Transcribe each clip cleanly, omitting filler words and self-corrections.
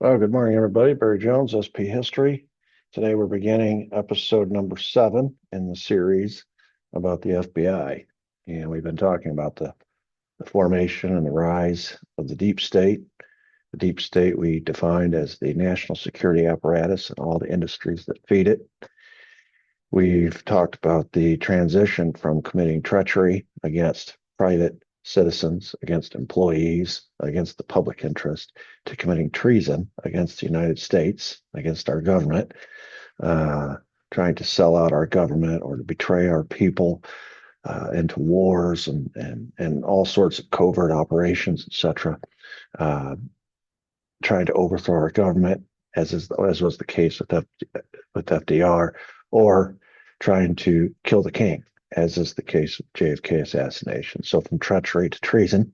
Well, good morning, everybody. Barry Jones, SP History. Today we're beginning episode number 7 in the series about the FBI. And we've been talking about the formation and the rise of the deep state. The deep state we defined as the national security apparatus and all the industries that feed it. We've talked about the transition from committing treachery against private citizens, against employees, against the public interest, to committing treason against the United States, against our government, uh, trying to sell out our government or to betray our people into wars and all sorts of covert operations, etc. Uh, Trying to overthrow our government, as was the case with FDR, or trying to kill the king, as is the case with JFK assassination. So from treachery to treason,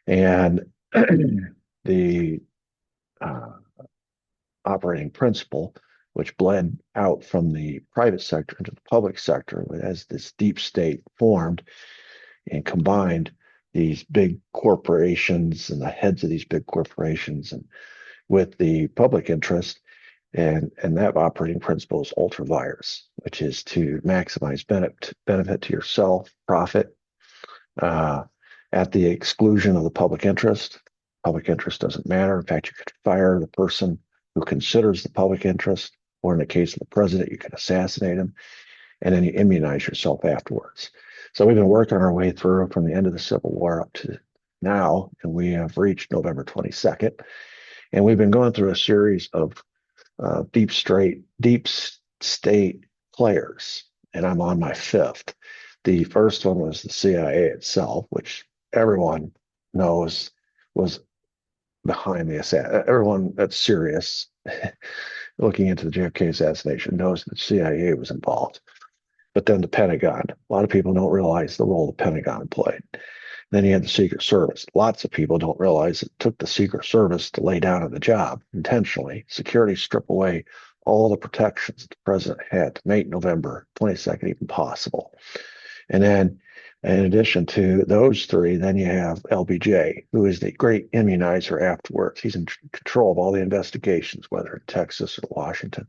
and the uh, operating principle, which bled out from the private sector into the public sector as this deep state formed and combined these big corporations and the heads of these big corporations and with the public interest. And that operating principle is ultra vires, which is to maximize benefit to yourself, profit, uh, at the exclusion of the public interest. Public interest doesn't matter. In fact, you could fire the person who considers the public interest, or in the case of the president, you can assassinate him, and then you immunize yourself afterwards. So we've been working our way through from the end of the Civil War up to now, and we have reached November 22nd. And we've been going through a series of deep state players, and I'm on my fifth. The first one was the CIA itself, which everyone knows was behind the assassination. Everyone that's serious looking into the JFK assassination knows that the CIA was involved. But then the Pentagon, a lot of people don't realize the role the Pentagon played. Then you had the Secret Service. Lots of people don't realize it took the Secret Service to lay down on the job intentionally. Security strip away all the protections that the president had to make November 22nd even possible. And then, in addition to those three, then you have LBJ, who is the great immunizer afterwards. He's in control of all the investigations, whether in Texas or Washington.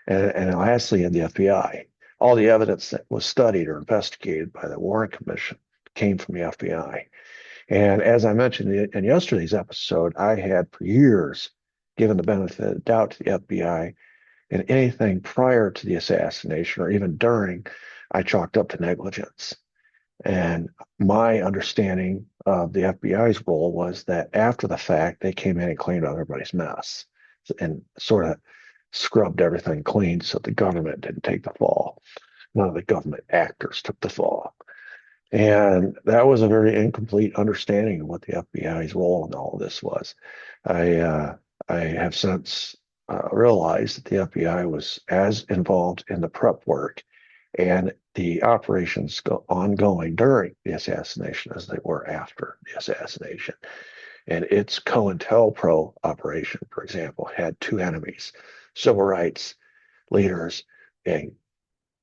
And lastly, you have the FBI. All the evidence that was studied or investigated by the Warren Commission came from the FBI. And as I mentioned in yesterday's episode, I had for years given the benefit of the doubt to the FBI, and anything prior to the assassination or even during, I chalked up to negligence. And my understanding of the FBI's role was that after the fact, they came in and cleaned up everybody's mess and sort of scrubbed everything clean so the government didn't take the fall. None of the government actors took the fall. And that was a very incomplete understanding of what the FBI's role in all of this was. I have since realized that the FBI was as involved in the prep work and the operations ongoing during the assassination as they were after the assassination. And its COINTELPRO operation, for example, had two enemies: civil rights leaders and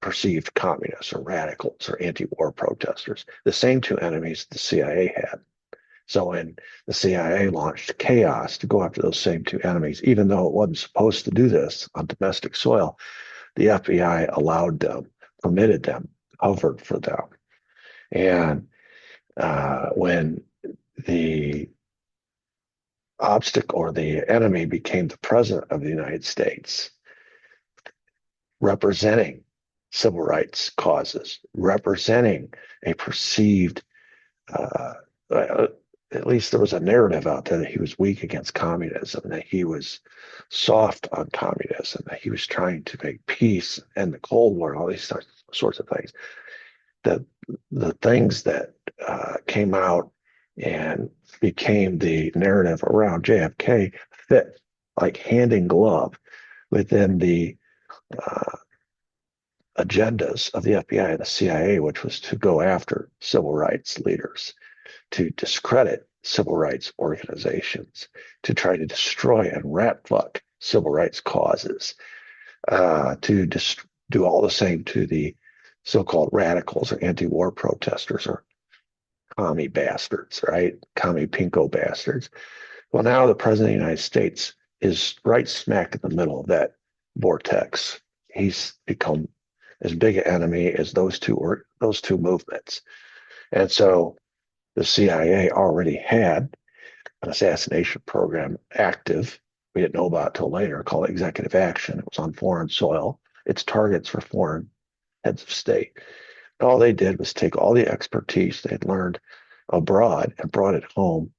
perceived communists or radicals or anti-war protesters, the same two enemies the CIA had. So when the CIA launched chaos to go after those same two enemies, even though it wasn't supposed to do this on domestic soil, the FBI allowed them, permitted them, covered for them. And when the obstacle or the enemy became the president of the United States, representing civil rights causes, representing a perceived, uh, at least there was a narrative out there that he was weak against communism, that he was soft on communism, that he was trying to make peace and the Cold War, and all these sorts of things. The things that came out and became the narrative around JFK fit like hand in glove within the uh, agendas of the FBI and the CIA, which was to go after civil rights leaders, to discredit civil rights organizations, to try to destroy and rat fuck civil rights causes, to do all the same to the so-called radicals or anti-war protesters or commie bastards, right? Commie pinko bastards. Well, now the president of the United States is right smack in the middle of that vortex. He's become as big an enemy as those two movements. And so the CIA already had an assassination program active. We didn't know about it till later, called Executive Action. It was on foreign soil. Its targets for foreign heads of state. And all they did was take all the expertise they'd learned abroad and brought it home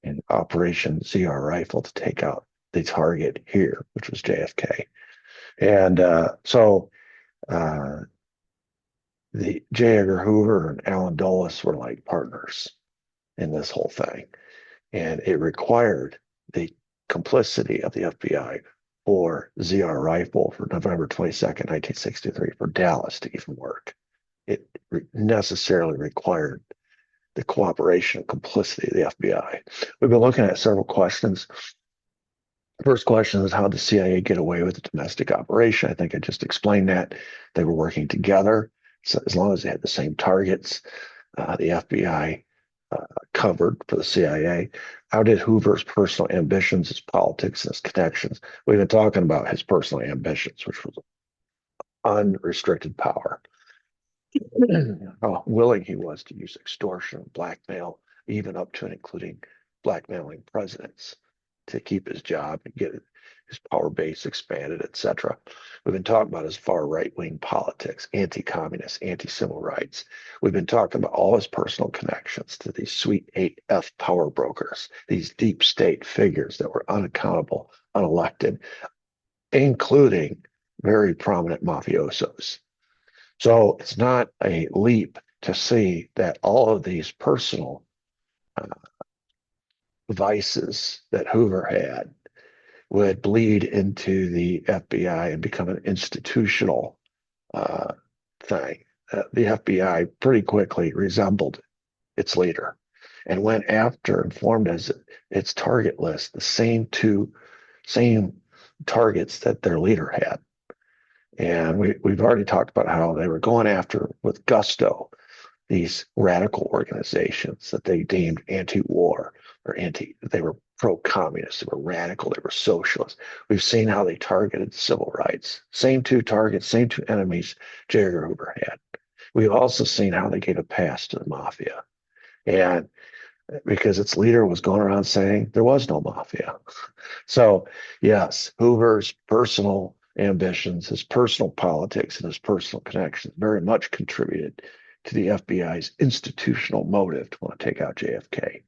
in Operation ZR Rifle to take out the target here, which was JFK. And the J. Edgar Hoover and Allen Dulles were like partners in this whole thing. And it required the complicity of the FBI for ZR Rifle for November 22nd, 1963, for Dallas to even work. It necessarily required the cooperation and complicity of the FBI. We've been looking at several questions. The first question is, how did the CIA get away with the domestic operation? I think I just explained that. They were working together. So as long as they had the same targets, the FBI covered for the CIA. How did Hoover's personal ambitions, his politics, and his connections? We've been talking about his personal ambitions, which was unrestricted power. How willing he was to use extortion, blackmail, even up to and including blackmailing presidents to keep his job and get his power base expanded, etc. We've been talking about his far right-wing politics, anti-communist, anti-civil rights. We've been talking about all his personal connections to these sweet 8F power brokers, these deep state figures that were unaccountable, unelected, including very prominent mafiosos. So it's not a leap to see that all of these personal vices that Hoover had would bleed into the FBI and become an institutional thing. The FBI pretty quickly resembled its leader and went after and formed as its target list the same targets that their leader had. And we've already talked about how they were going after with gusto these radical organizations that they deemed anti-war or they were pro-communist, they were radical, they were socialist. We've seen how they targeted civil rights. Same two targets, same two enemies J. Edgar Hoover had. We've also seen how they gave a pass to the mafia. And because its leader was going around saying there was no mafia. So, yes, Hoover's personal ambitions, his personal politics, and his personal connections very much contributed to the FBI's institutional motive to want to take out JFK.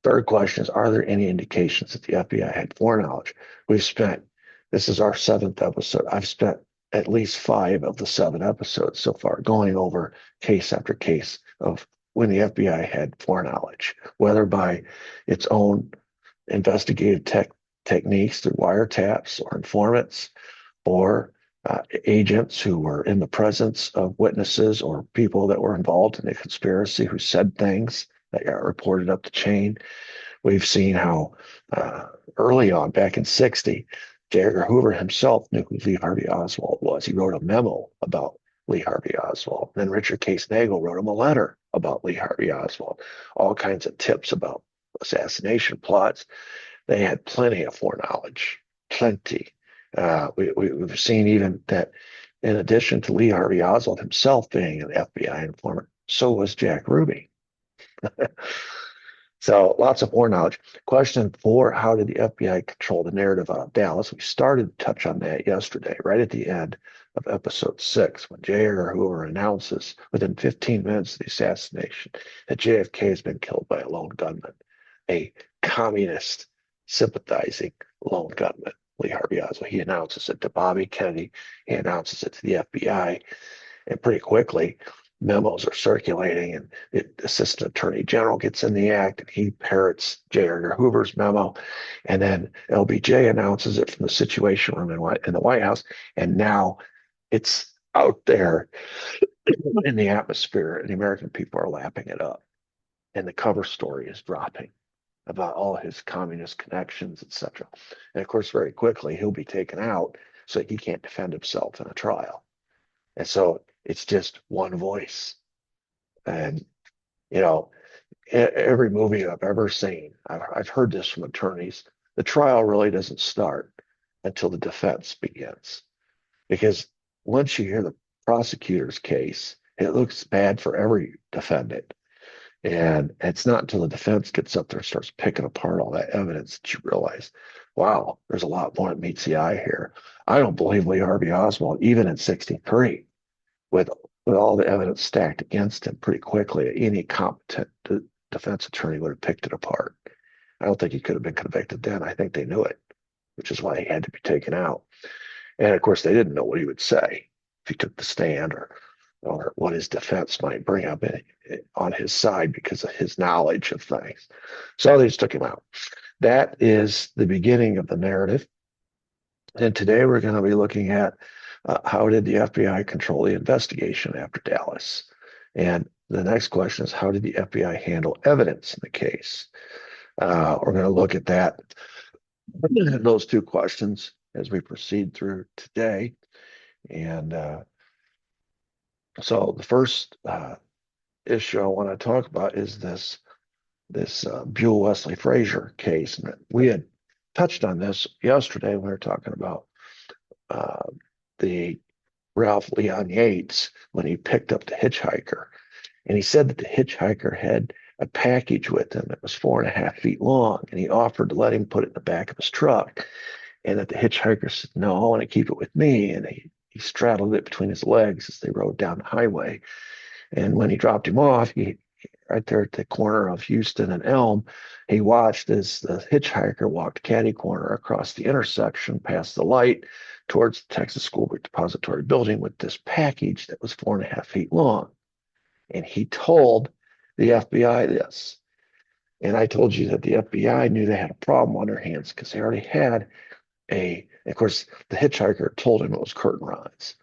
Third question is, are there any indications that the FBI had foreknowledge? This is our 7th episode. I've spent at least 5 of the 7 episodes so far going over case after case of when the FBI had foreknowledge, whether by its own investigative techniques through wiretaps or informants, or agents who were in the presence of witnesses or people that were involved in the conspiracy who said things that got reported up the chain. We've seen how early on, back in '60, J. Edgar Hoover himself knew who Lee Harvey Oswald was. He wrote a memo about Lee Harvey Oswald. Then Richard Case Nagel wrote him a letter about Lee Harvey Oswald. All kinds of tips about assassination plots. They had plenty of foreknowledge, plenty. We've seen even that in addition to Lee Harvey Oswald himself being an FBI informant, so was Jack Ruby. So lots of foreknowledge. Question 4, how did the FBI control the narrative out of Dallas? We started to touch on that yesterday, right at the end of episode 6, when J. Edgar Hoover announces within 15 minutes of the assassination that JFK has been killed by a lone gunman, a communist sympathizing lone gunman, Lee Harvey Oswald. He announces it to Bobby Kennedy. He announces it to the FBI. And pretty quickly, memos are circulating, and the Assistant Attorney General gets in the act, and he parrots J. Edgar Hoover's memo. And then LBJ announces it from the Situation Room in the White House. And now it's out there in the atmosphere, and the American people are lapping it up. And the cover story is dropping about all his communist connections, etc. And of course, very quickly, he'll be taken out so he can't defend himself in a trial. And so it's just one voice. And, every movie I've ever seen, I've heard this from attorneys the trial really doesn't start until the defense begins. Because once you hear the prosecutor's case, it looks bad for every defendant. And it's not until the defense gets up there and starts picking apart all that evidence that you realize, wow, there's a lot more that meets the eye here. I don't believe Lee Harvey Oswald, even in 63, with all the evidence stacked against him pretty quickly, any competent defense attorney would have picked it apart. I don't think he could have been convicted then. I think they knew it, which is why he had to be taken out. And of course, they didn't know what he would say if he took the stand, or what his defense might bring up on his side because of his knowledge of things. So they just took him out. That is the beginning of the narrative. And today we're going to be looking at how did the FBI control the investigation after Dallas? And the next question is, how did the FBI handle evidence in the case? We're going to look at that, those two questions as we proceed through today. And so the first issue I want to talk about is this Buell Wesley Frazier case. And we had touched on this yesterday when we were talking about the Ralph Leon Yates when he picked up the hitchhiker. And he said that the hitchhiker had a package with him that was 4.5 feet long, and he offered to let him put it in the back of his truck. And that the hitchhiker said, no, I want to keep it with me. And he straddled it between his legs as they rode down the highway. And when he dropped him off, right there at the corner of Houston and Elm, he watched as the hitchhiker walked catty corner across the intersection past the light towards the Texas School Book Depository building with this package that was 4.5 feet long. And he told the FBI this. And I told you that the FBI knew they had a problem on their hands because they already had of course, the hitchhiker told him it was curtain rods.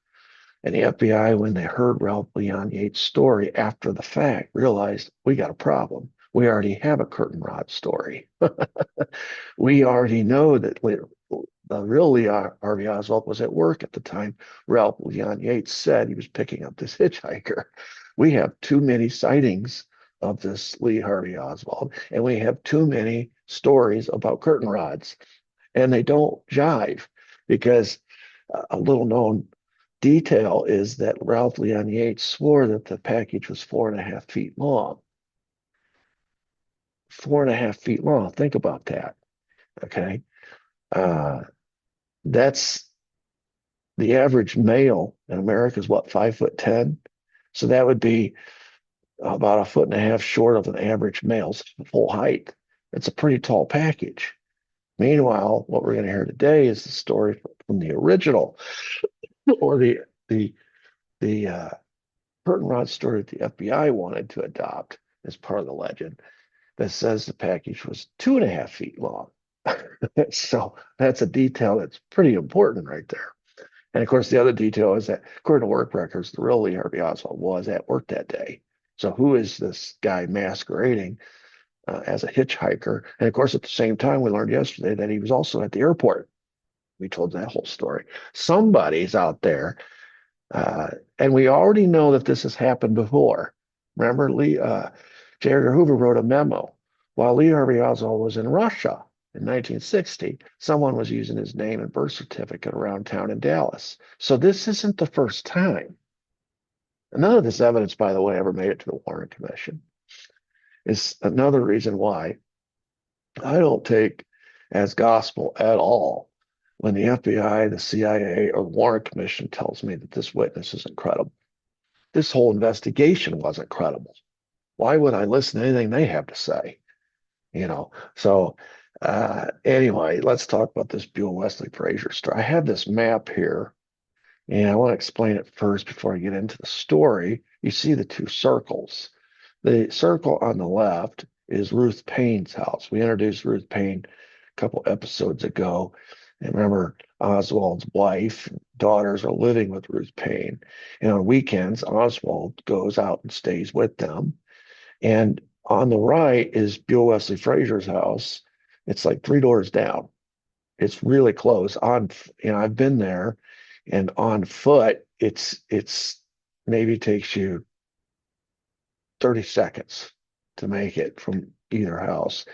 And the FBI, when they heard Ralph Leon Yates' story after the fact, realized we got a problem. We already have a curtain rod story. We already know that the real Lee Harvey Oswald was at work at the time Ralph Leon Yates said he was picking up this hitchhiker. We have too many sightings of this Lee Harvey Oswald, and we have too many stories about curtain rods. And they don't jive because a little known detail is that Ralph Leon Yates swore that the package was 4.5 feet long. 4.5 feet long. Think about that. Okay. That's the average male in America is what, 5'10"? So that would be about 1.5 feet short of an average male's full height. It's a pretty tall package. Meanwhile, what we're going to hear today is the story from the original, or the curtain rod story that the FBI wanted to adopt as part of the legend, that says the package was 2.5 feet long. So that's a detail that's pretty important right there. And of course, the other detail is that, according to work records, the real Lee Harvey Oswald was at work that day. So who is this guy masquerading as a hitchhiker? And of course, at the same time, we learned yesterday that he was also at the airport. We told that whole story. Somebody's out there, and we already know that this has happened before. Remember, J. Edgar Hoover wrote a memo while Lee Harvey Oswald was in Russia in 1960. Someone was using his name and birth certificate around town in Dallas. So this isn't the first time. And none of this evidence, by the way, ever made it to the Warren Commission. Is another reason why I don't take as gospel at all when the FBI, the CIA, or the Warren Commission tells me that this witness is incredible. This whole investigation wasn't credible. Why would I listen to anything they have to say? So anyway, let's talk about this Buell Wesley Frazier story. I have this map here, and I want to explain it first before I get into the story. You see the two circles. The circle on the left is Ruth Payne's house. We introduced Ruth Payne a couple episodes ago. And remember, Oswald's wife and daughters are living with Ruth Payne. And on weekends, Oswald goes out and stays with them. And on the right is Buell Wesley Frazier's house. It's like 3 doors down. It's really close. I've been there, and on foot, it's maybe takes you 30 seconds to make it from either house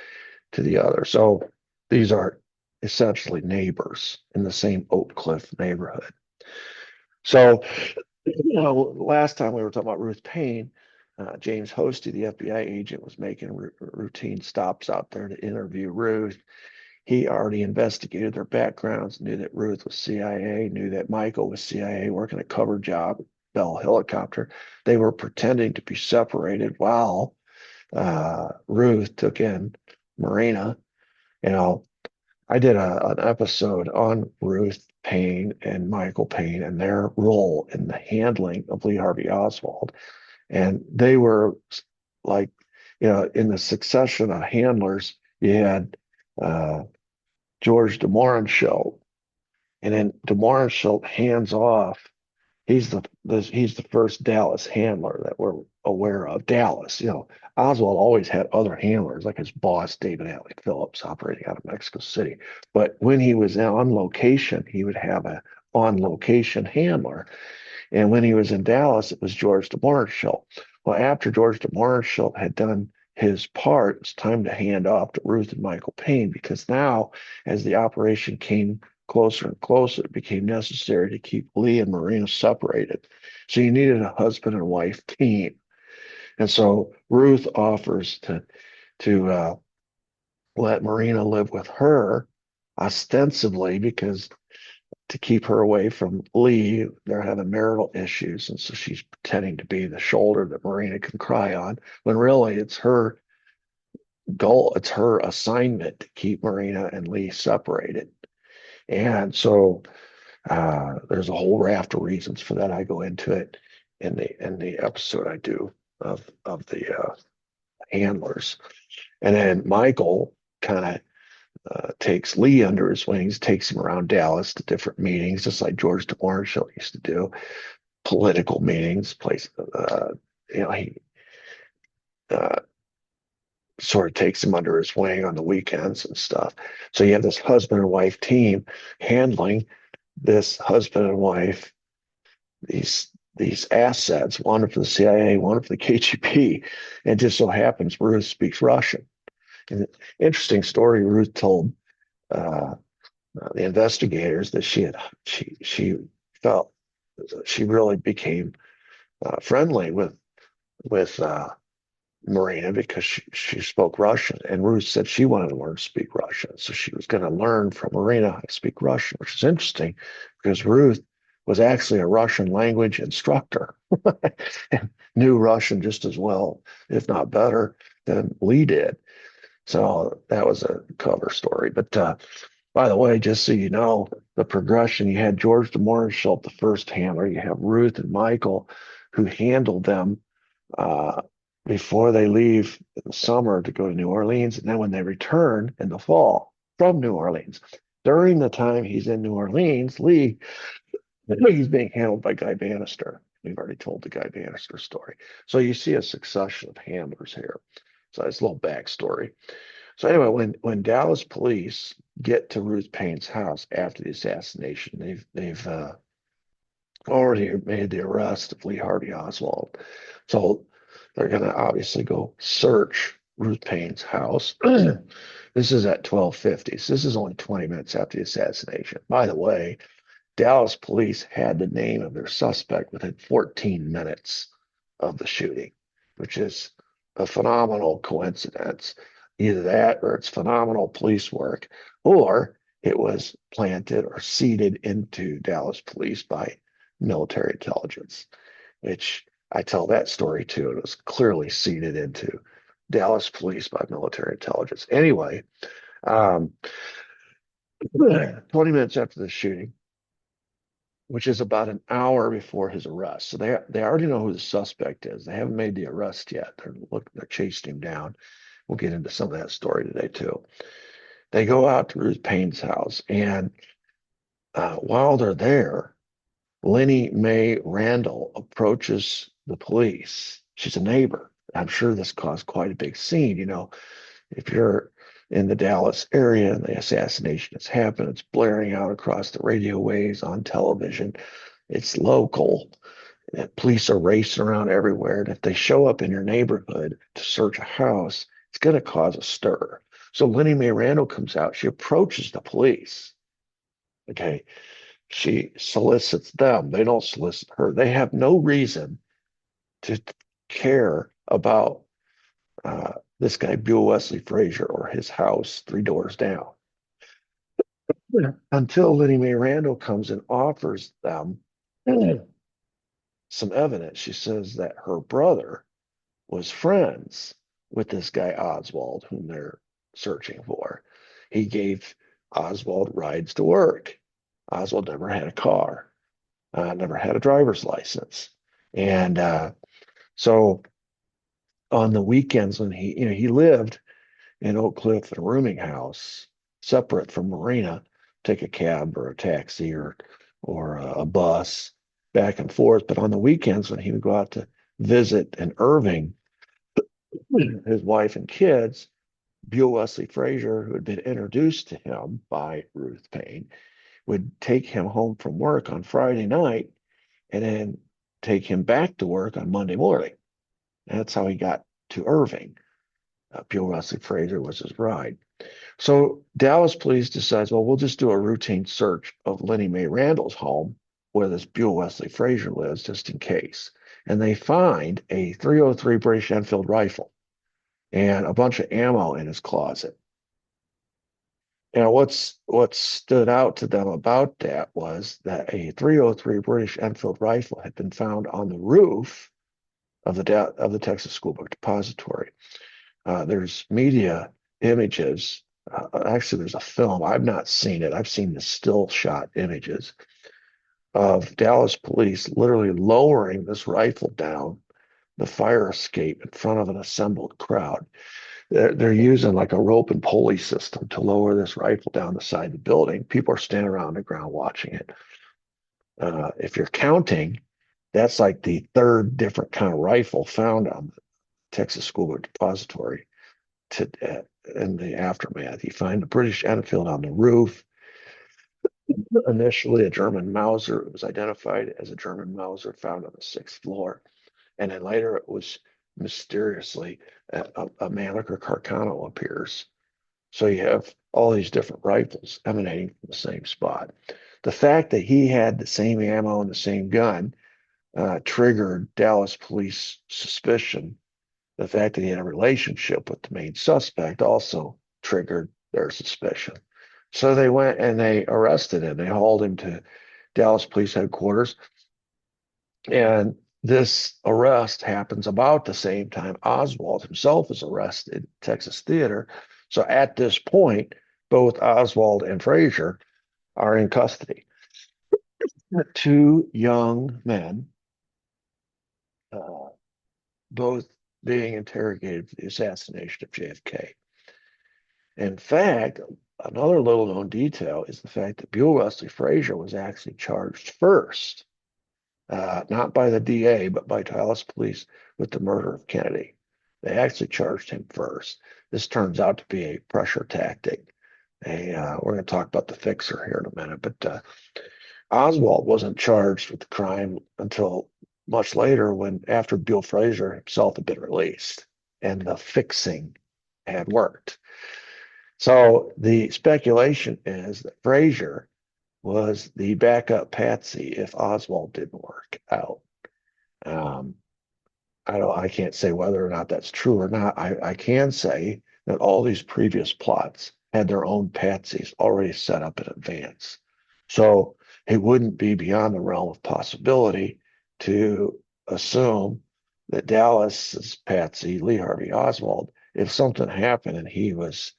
to the other. So these are essentially neighbors in the same Oak Cliff neighborhood. So, last time we were talking about Ruth Payne, James Hosty, the FBI agent, was making routine stops out there to interview Ruth. He already investigated their backgrounds, knew that Ruth was CIA, knew that Michael was CIA, working a cover job, Bell Helicopter. They were pretending to be separated while Ruth took in Marina. You know, I did an episode on Ruth Payne and Michael Payne and their role in the handling of Lee Harvey Oswald. And they were like, in the succession of handlers, you had George de Mohrenschildt, and then de Mohrenschildt hands off. He's the first Dallas handler that we're aware of. Dallas, Oswald always had other handlers, like his boss, David Atlee Phillips, operating out of Mexico City. But when he was on location, he would have a on location handler. And when he was in Dallas, it was George de Mohrenschildt. Well, after George de Mohrenschildt had done his part, it's time to hand off to Ruth and Michael Payne, because now, as the operation came closer and closer, it became necessary to keep Lee and Marina separated. So you needed a husband and wife team. And so Ruth offers to let Marina live with her, ostensibly because to keep her away from Lee, they're having marital issues. And so she's pretending to be the shoulder that Marina can cry on, when really it's her goal, it's her assignment to keep Marina and Lee separated. And so there's a whole raft of reasons for that. I go into it in the episode I do of the handlers. And then Michael kind of takes Lee under his wings, takes him around Dallas to different meetings, just like George de Mohrenschildt used to do, political meetings. He sort of takes him under his wing on the weekends and stuff. So you have this husband and wife team handling this husband and wife, these assets, one for the CIA, one for the KGB. And just so happens Ruth speaks Russian. And interesting story Ruth told the investigators, that she felt she really became friendly with Marina because she spoke Russian, and Ruth said she wanted to learn to speak Russian, so she was going to learn from Marina how to speak Russian, which is interesting because Ruth was actually a Russian language instructor and knew Russian just as well, if not better, than Lee did. So that was a cover story. But by the way, just so you know, the progression, you had George de Mohrenschildt, the first handler. You have Ruth and Michael, who handled them before they leave in the summer to go to New Orleans. And then when they return in the fall from New Orleans, during the time he's in New Orleans, he's being handled by Guy Bannister. We've already told the Guy Bannister story. So you see a succession of handlers here. So it's a little backstory. So anyway, when Dallas police get to Ruth Payne's house after the assassination, they've already made the arrest of Lee Harvey Oswald. So they're going to obviously go search Ruth Payne's house. This is at 12:50. So this is only 20 minutes after the assassination. By the way, Dallas police had the name of their suspect within 14 minutes of the shooting, which is a phenomenal coincidence. Either that or it's phenomenal police work, or it was planted or seeded into Dallas police by military intelligence, which I tell that story too. It was clearly seeded into Dallas police by military intelligence. Anyway, 20 minutes after the shooting, which is about an hour before his arrest. So they already know who the suspect is. They haven't made the arrest yet. They're chasing him down. We'll get into some of that story today too. They go out to Ruth Payne's house, and while they're there, Lenny Mae Randall approaches the police. She's a neighbor. I'm sure this caused quite a big scene. If you're in the Dallas area and the assassination has happened, it's blaring out across the radio waves on television. It's local. Police are racing around everywhere. And if they show up in your neighborhood to search a house, it's going to cause a stir. So Lenny Mae Randall comes out. She approaches the police. Okay. She solicits them. They don't solicit her. They have no reason to care about this guy, Bill Wesley Frazier, or his house 3 doors down. Yeah. Until Lenny Mae Randall comes and offers them some evidence. She says that her brother was friends with this guy Oswald, whom they're searching for. He gave Oswald rides to work. Oswald never had a car, never had a driver's license, and so on the weekends when he lived in Oak Cliff in a rooming house, separate from Marina, take a cab or a taxi or a bus back and forth. But on the weekends when he would go out to visit in Irving, his wife and kids, Buell Wesley Frazier, who had been introduced to him by Ruth Payne, would take him home from work on Friday night and then take him back to work on Monday morning. That's how he got to Irving. Buell Wesley Frazier was his ride. So Dallas police decides, well, we'll just do a routine search of Lenny Mae Randall's home where this Buell Wesley Frazier lives, just in case. And they find a .303 British Enfield rifle and a bunch of ammo in his closet. And what stood out to them about that was that a .303 British Enfield rifle had been found on the roof of the Texas School Book Depository. There's media images. Actually, there's a film. I've not seen it. I've seen the still shot images of Dallas police literally lowering this rifle down the fire escape in front of an assembled crowd. They're using like a rope and pulley system to lower this rifle down the side of the building. People are standing around the ground watching it. If you're counting, that's like the third different kind of rifle found on the Texas School Book Depository in the aftermath. You find the British Enfield on the roof. Initially, a German Mauser. It was identified as a German Mauser found on the 6th floor. And then later it was mysteriously a Mannlicher Carcano appears. So you have all these different rifles emanating from the same spot. The fact that he had the same ammo and the same gun triggered Dallas police suspicion. The fact that he had a relationship with the main suspect also triggered their suspicion. So they went and they arrested him. They hauled him to Dallas Police Headquarters. And this arrest happens about the same time Oswald himself is arrested at Texas Theater. So at this point, both Oswald and Frazier are in custody. Two young men, both being interrogated for the assassination of JFK. In fact, another little known detail is the fact that Buell Wesley Frazier was actually charged first, not by the DA, but by Dallas police with the murder of Kennedy. They actually charged him first. This turns out to be a pressure tactic. We're going to talk about the fixer here in a minute, but Oswald wasn't charged with the crime until much later, when after Buell Frazier himself had been released and the fixing had worked. So the speculation is that Frazier was the backup patsy if Oswald didn't work out. I can't say whether or not that's true or not. I can say that all these previous plots had their own patsies already set up in advance. So it wouldn't be beyond the realm of possibility to assume that Dallas's patsy, Lee Harvey Oswald, if something happened and he was,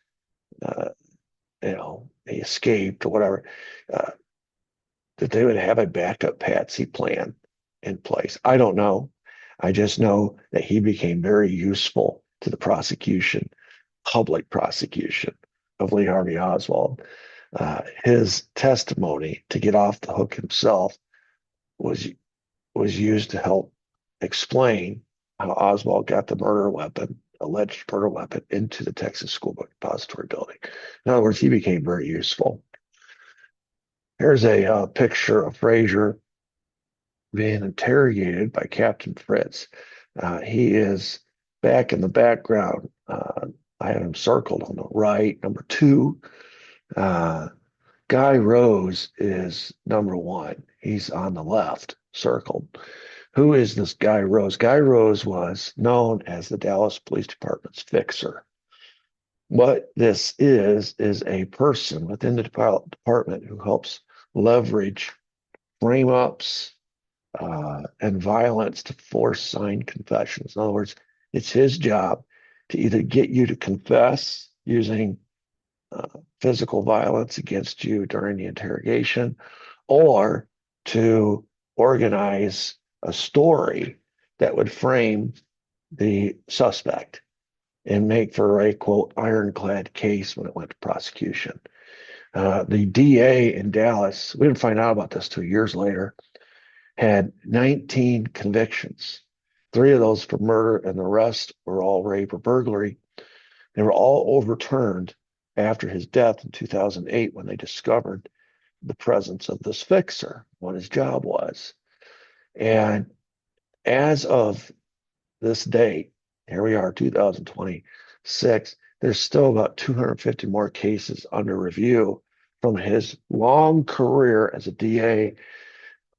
he escaped or whatever, that they would have a backup patsy plan in place. I don't know. I just know that he became very useful to the prosecution, public prosecution of Lee Harvey Oswald. His testimony to get off the hook himself was used to help explain how Oswald got the alleged murder weapon, into the Texas School Book Depository building. In other words, he became very useful. Here's a picture of Frazier being interrogated by Captain Fritz. He is back in the background I have him circled on the right. Number two, Guy Rose is number one. He's on the left, circled. Who is this Guy Rose? Guy Rose was known as the Dallas Police Department's fixer. What this is a person within the department who helps leverage frame ups and violence to force signed confessions. In other words, it's his job to either get you to confess using physical violence against you during the interrogation, or to organize a story that would frame the suspect and make for a quote ironclad case when it went to prosecution. The DA in Dallas, we didn't find out about this till years later, had 19 convictions, 3 of those for murder, and the rest were all rape or burglary. They were all overturned after his death in 2008 when they discovered the presence of this fixer, what his job was. And as of this date, here we are, 2026, there's still about 250 more cases under review from his long career as a DA.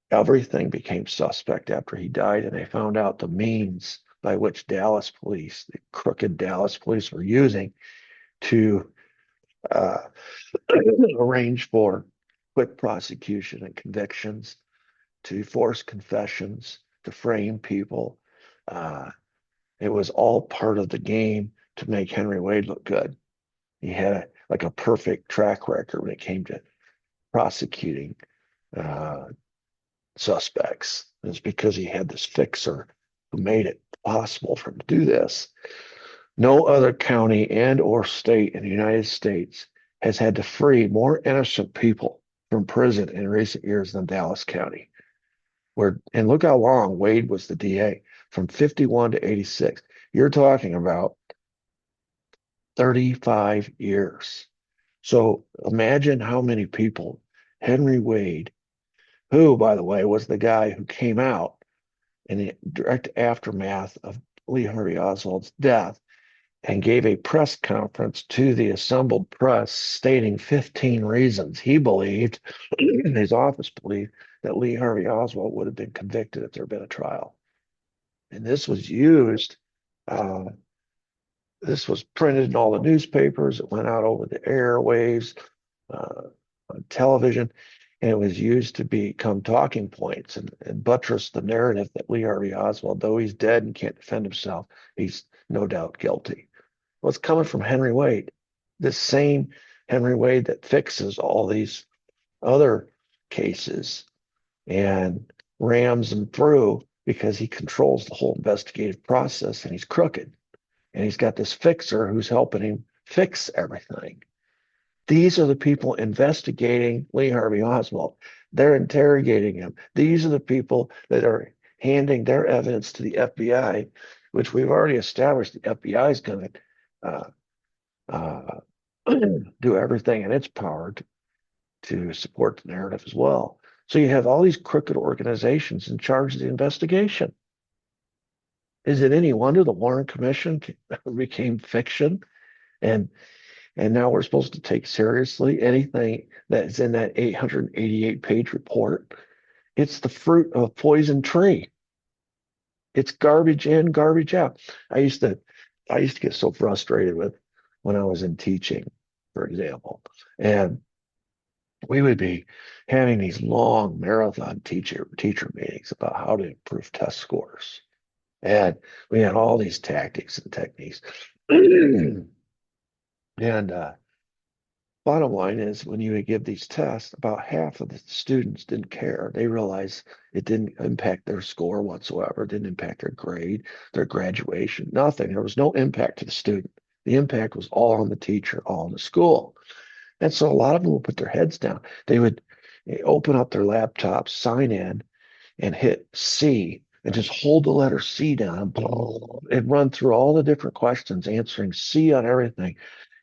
Everything became suspect after he died, and they found out the means by which Dallas police, the crooked Dallas police, were using to arrange for quick prosecution and convictions, to force confessions, to frame people. It was all part of the game to make Henry Wade look good. He had like a perfect track record when it came to prosecuting suspects. It's because he had this fixer who made it possible for him to do this. No other county and or state in the United States has had to free more innocent people from prison in recent years than Dallas County. And look how long Wade was the DA, from 51 to 86. You're talking about 35 years. So imagine how many people Henry Wade, who, by the way, was the guy who came out in the direct aftermath of Lee Harvey Oswald's death and gave a press conference to the assembled press stating 15 reasons he believed, his office believed, that Lee Harvey Oswald would have been convicted if there had been a trial. And this was used, this was printed in all the newspapers. It went out over the airwaves, on television, and it was used to become talking points and buttress the narrative that Lee Harvey Oswald, though he's dead and can't defend himself, he's no doubt guilty. Well, it's coming from Henry Wade, this same Henry Wade that fixes all these other cases and rams them through because he controls the whole investigative process, and he's crooked. And he's got this fixer who's helping him fix everything. These are the people investigating Lee Harvey Oswald. They're interrogating him. These are the people that are handing their evidence to the FBI, which we've already established the FBI is going to do everything in its power to support the narrative as well. So you have all these crooked organizations in charge of the investigation. Is it any wonder the Warren Commission became fiction? And now we're supposed to take seriously anything that's in that 888-page report. It's the fruit of a poison tree. It's garbage in, garbage out. I used to get so frustrated with when I was in teaching, for example, and we would be having these long marathon teacher meetings about how to improve test scores. And we had all these tactics and techniques. And bottom line is, when you would give these tests, about half of the students didn't care. They realized it didn't impact their score whatsoever. It didn't impact their grade, their graduation, nothing. There was no impact to the student. The impact was all on the teacher, all on the school. And so a lot of them would put their heads down. They would open up their laptops, sign in, and hit C, and just hold the letter C down and run through all the different questions, answering C on everything.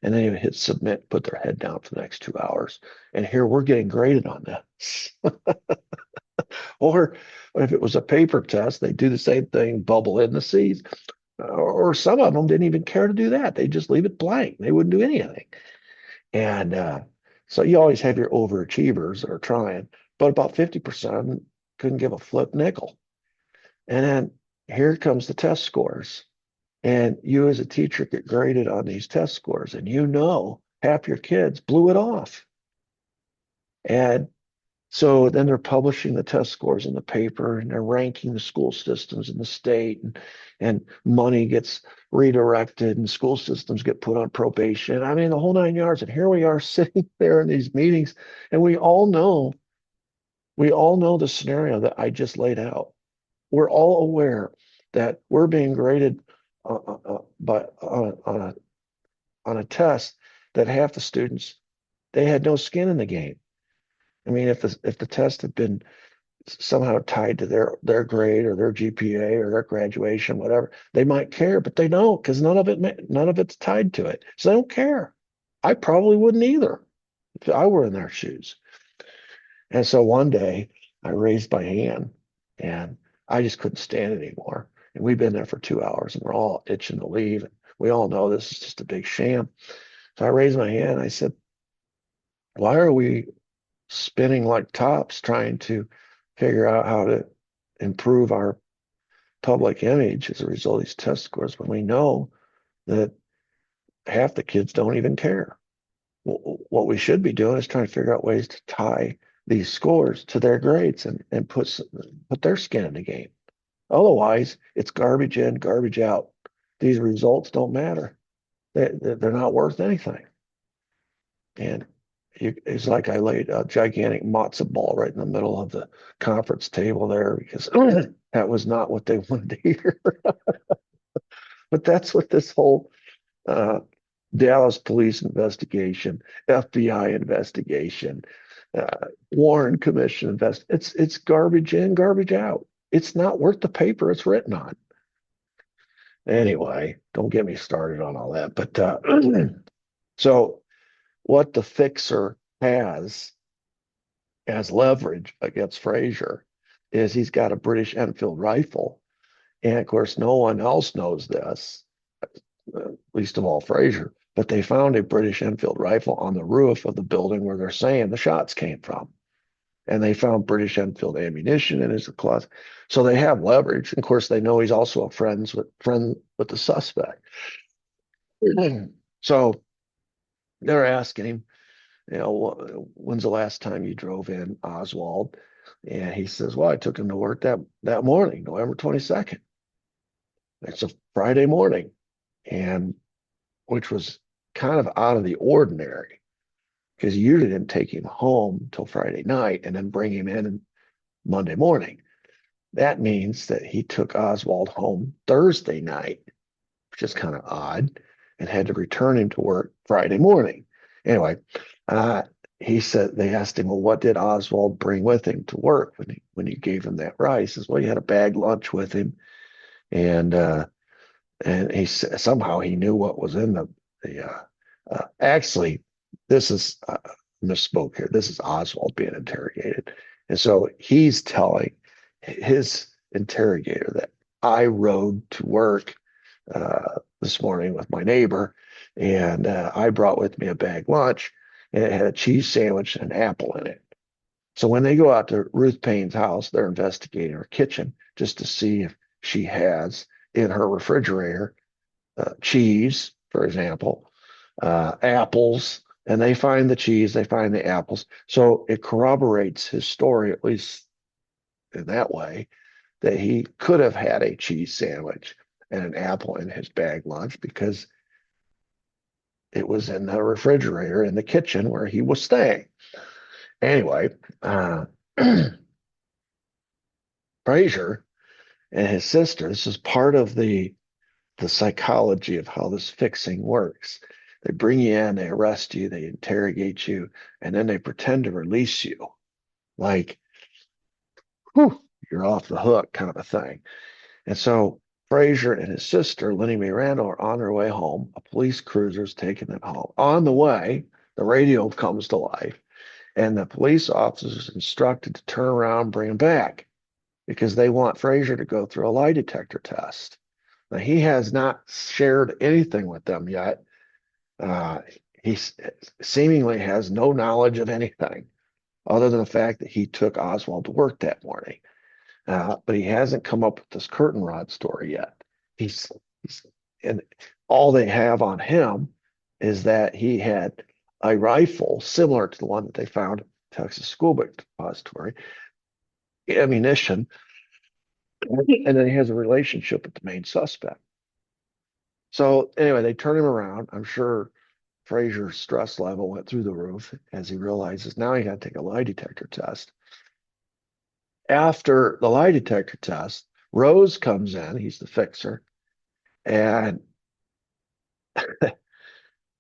And then they would hit submit, put their head down for the next 2 hours. And here we're getting graded on this. Or if it was a paper test, they do the same thing, bubble in the C's. or some of them didn't even care to do that. They just leave it blank. They wouldn't do anything. And so you always have your overachievers that are trying, but about 50% of them couldn't give a flip nickel. And then here comes the test scores. And you as a teacher get graded on these test scores, and you know half your kids blew it off. And so then they're publishing the test scores in the paper and they're ranking the school systems in the state, and money gets redirected and school systems get put on probation. I mean, the whole 9 yards. And here we are sitting there in these meetings, and we all know the scenario that I just laid out. We're all aware that we're being graded by on a test that half the students, they had no skin in the game. I mean, if the test had been somehow tied to their grade or their GPA or their graduation, whatever, they might care, but they don't, because none of it's tied to it. So they don't care. I probably wouldn't either if I were in their shoes. And so one day I raised my hand and I just couldn't stand it anymore. And we've been there for 2 hours and we're all itching to leave. And we all know this is just a big sham. So I raised my hand and I said, why are we spinning like tops trying to figure out how to improve our public image as a result of these test scores when we know that half the kids don't even care? What we should be doing is trying to figure out ways to tie these scores to their grades and put their skin in the game. Otherwise, it's garbage in, garbage out. These results don't matter. They're not worth anything. And it's like I laid a gigantic matzo ball right in the middle of the conference table there, because that was not what they wanted to hear. But that's what this whole uh, Dallas police investigation, FBI investigation, Warren Commission it's garbage in, garbage out. It's not worth the paper it's written on. Anyway, don't get me started on all that. But so what the fixer has as leverage against Frazier is he's got a British Enfield rifle. And of course, no one else knows this, least of all Frazier, but they found a British Enfield rifle on the roof of the building where they're saying the shots came from. And they found British Enfield ammunition in his closet. So they have leverage. And of course, they know he's also a friend with the suspect. So they're asking him, when's the last time you drove in Oswald? And he says, well, I took him to work that morning, November 22nd. It's a Friday morning, and which was kind of out of the ordinary, because you usually didn't take him home till Friday night and then bring him in Monday morning. That means that he took Oswald home Thursday night, which is kind of odd, and had to return him to work Friday morning. Anyway, he said, they asked him, well, what did Oswald bring with him to work when he gave him that rice? He says, well, he had a bag lunch with him, and he somehow he knew what was in the actually, this is misspoke here. This is Oswald being interrogated. And so he's telling his interrogator that I rode to work this morning with my neighbor, and I brought with me a bag lunch, and it had a cheese sandwich and an apple in it. So when they go out to Ruth Payne's house, they're investigating her kitchen just to see if she has in her refrigerator cheese, for example, apples, and they find the cheese, they find the apples. So it corroborates his story, at least in that way, that he could have had a cheese sandwich and an apple in his bag lunch because it was in the refrigerator in the kitchen where he was staying. Anyway, Frazier and his sister, this is part of the psychology of how this fixing works. They bring you in, they arrest you, they interrogate you, and then they pretend to release you. Like, whew, you're off the hook kind of a thing. And so Frazier and his sister, Lenny Miranda, are on their way home. A police cruiser's taking them home. On the way, the radio comes to life, and the police officers instructed to turn around and bring him back because they want Frazier to go through a lie detector test. Now, he has not shared anything with them yet. He seemingly has no knowledge of anything other than the fact that he took Oswald to work that morning. But he hasn't come up with this curtain rod story yet. He's and all they have on him is that he had a rifle similar to the one that they found at Texas School Book Depository, ammunition, and then he has a relationship with the main suspect. So anyway, they turn him around. I'm sure Fraser's stress level went through the roof as he realizes now he got to take a lie detector test. After the lie detector test, Rose comes in, he's the fixer, and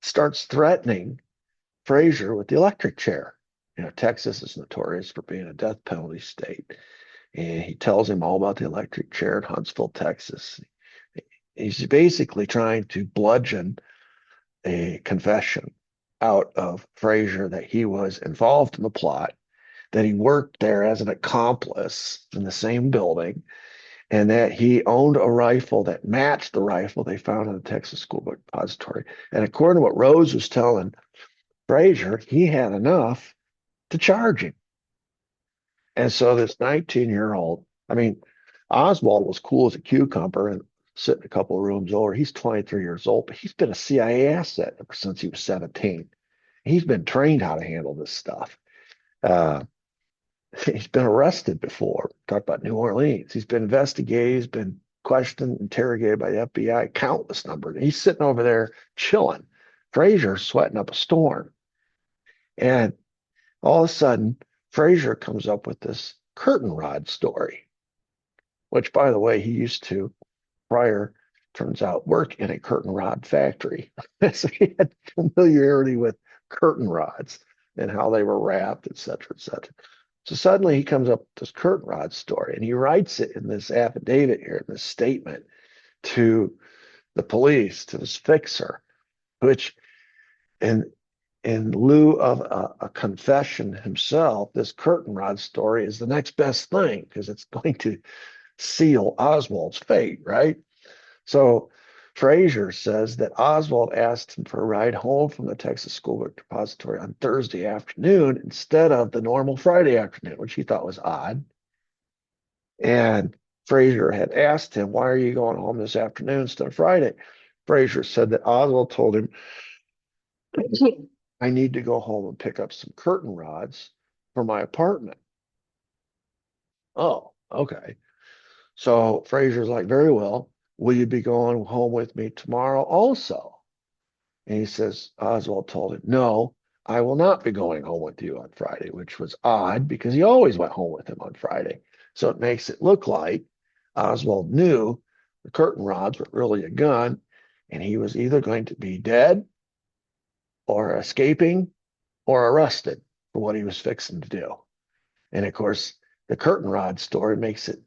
starts threatening Fraser with the electric chair. Texas is notorious for being a death penalty state. And he tells him all about the electric chair in Huntsville, Texas. He's basically trying to bludgeon a confession out of Fraser that he was involved in the plot, that he worked there as an accomplice in the same building, and that he owned a rifle that matched the rifle they found in the Texas School Book Depository. And according to what Rose was telling Fraser, he had enough to charge him. And so this 19-year-old, I mean, Oswald was cool as a cucumber and sitting a couple of rooms over. He's 23 years old, but he's been a CIA asset ever since he was 17. He's been trained how to handle this stuff. He's been arrested before. Talk about New Orleans. He's been investigated. He's been questioned, interrogated by the FBI, countless numbers. He's sitting over there chilling. Fraser's sweating up a storm. And all of a sudden, Fraser comes up with this curtain rod story, which, by the way, he used to prior, turns out, work in a curtain rod factory. So he had familiarity with curtain rods and how they were wrapped, et cetera, et cetera. So suddenly he comes up with this curtain rod story and he writes it in this affidavit here, in this statement to the police, to this fixer, which in lieu of a confession himself, this curtain rod story is the next best thing because it's going to seal Oswald's fate, right? So Fraser says that Oswald asked him for a ride home from the Texas School Book Depository on Thursday afternoon instead of the normal Friday afternoon, which he thought was odd. And Fraser had asked him, "Why are you going home this afternoon instead of Friday?" Fraser said that Oswald told him, "I need to go home and pick up some curtain rods for my apartment." Oh, okay. So Fraser's like, "Very well. Will you be going home with me tomorrow also?" And he says, Oswald told him, "No, I will not be going home with you on Friday," which was odd because he always went home with him on Friday. So it makes it look like Oswald knew the curtain rods were really a gun and he was either going to be dead or escaping or arrested for what he was fixing to do. And of course, the curtain rod story makes it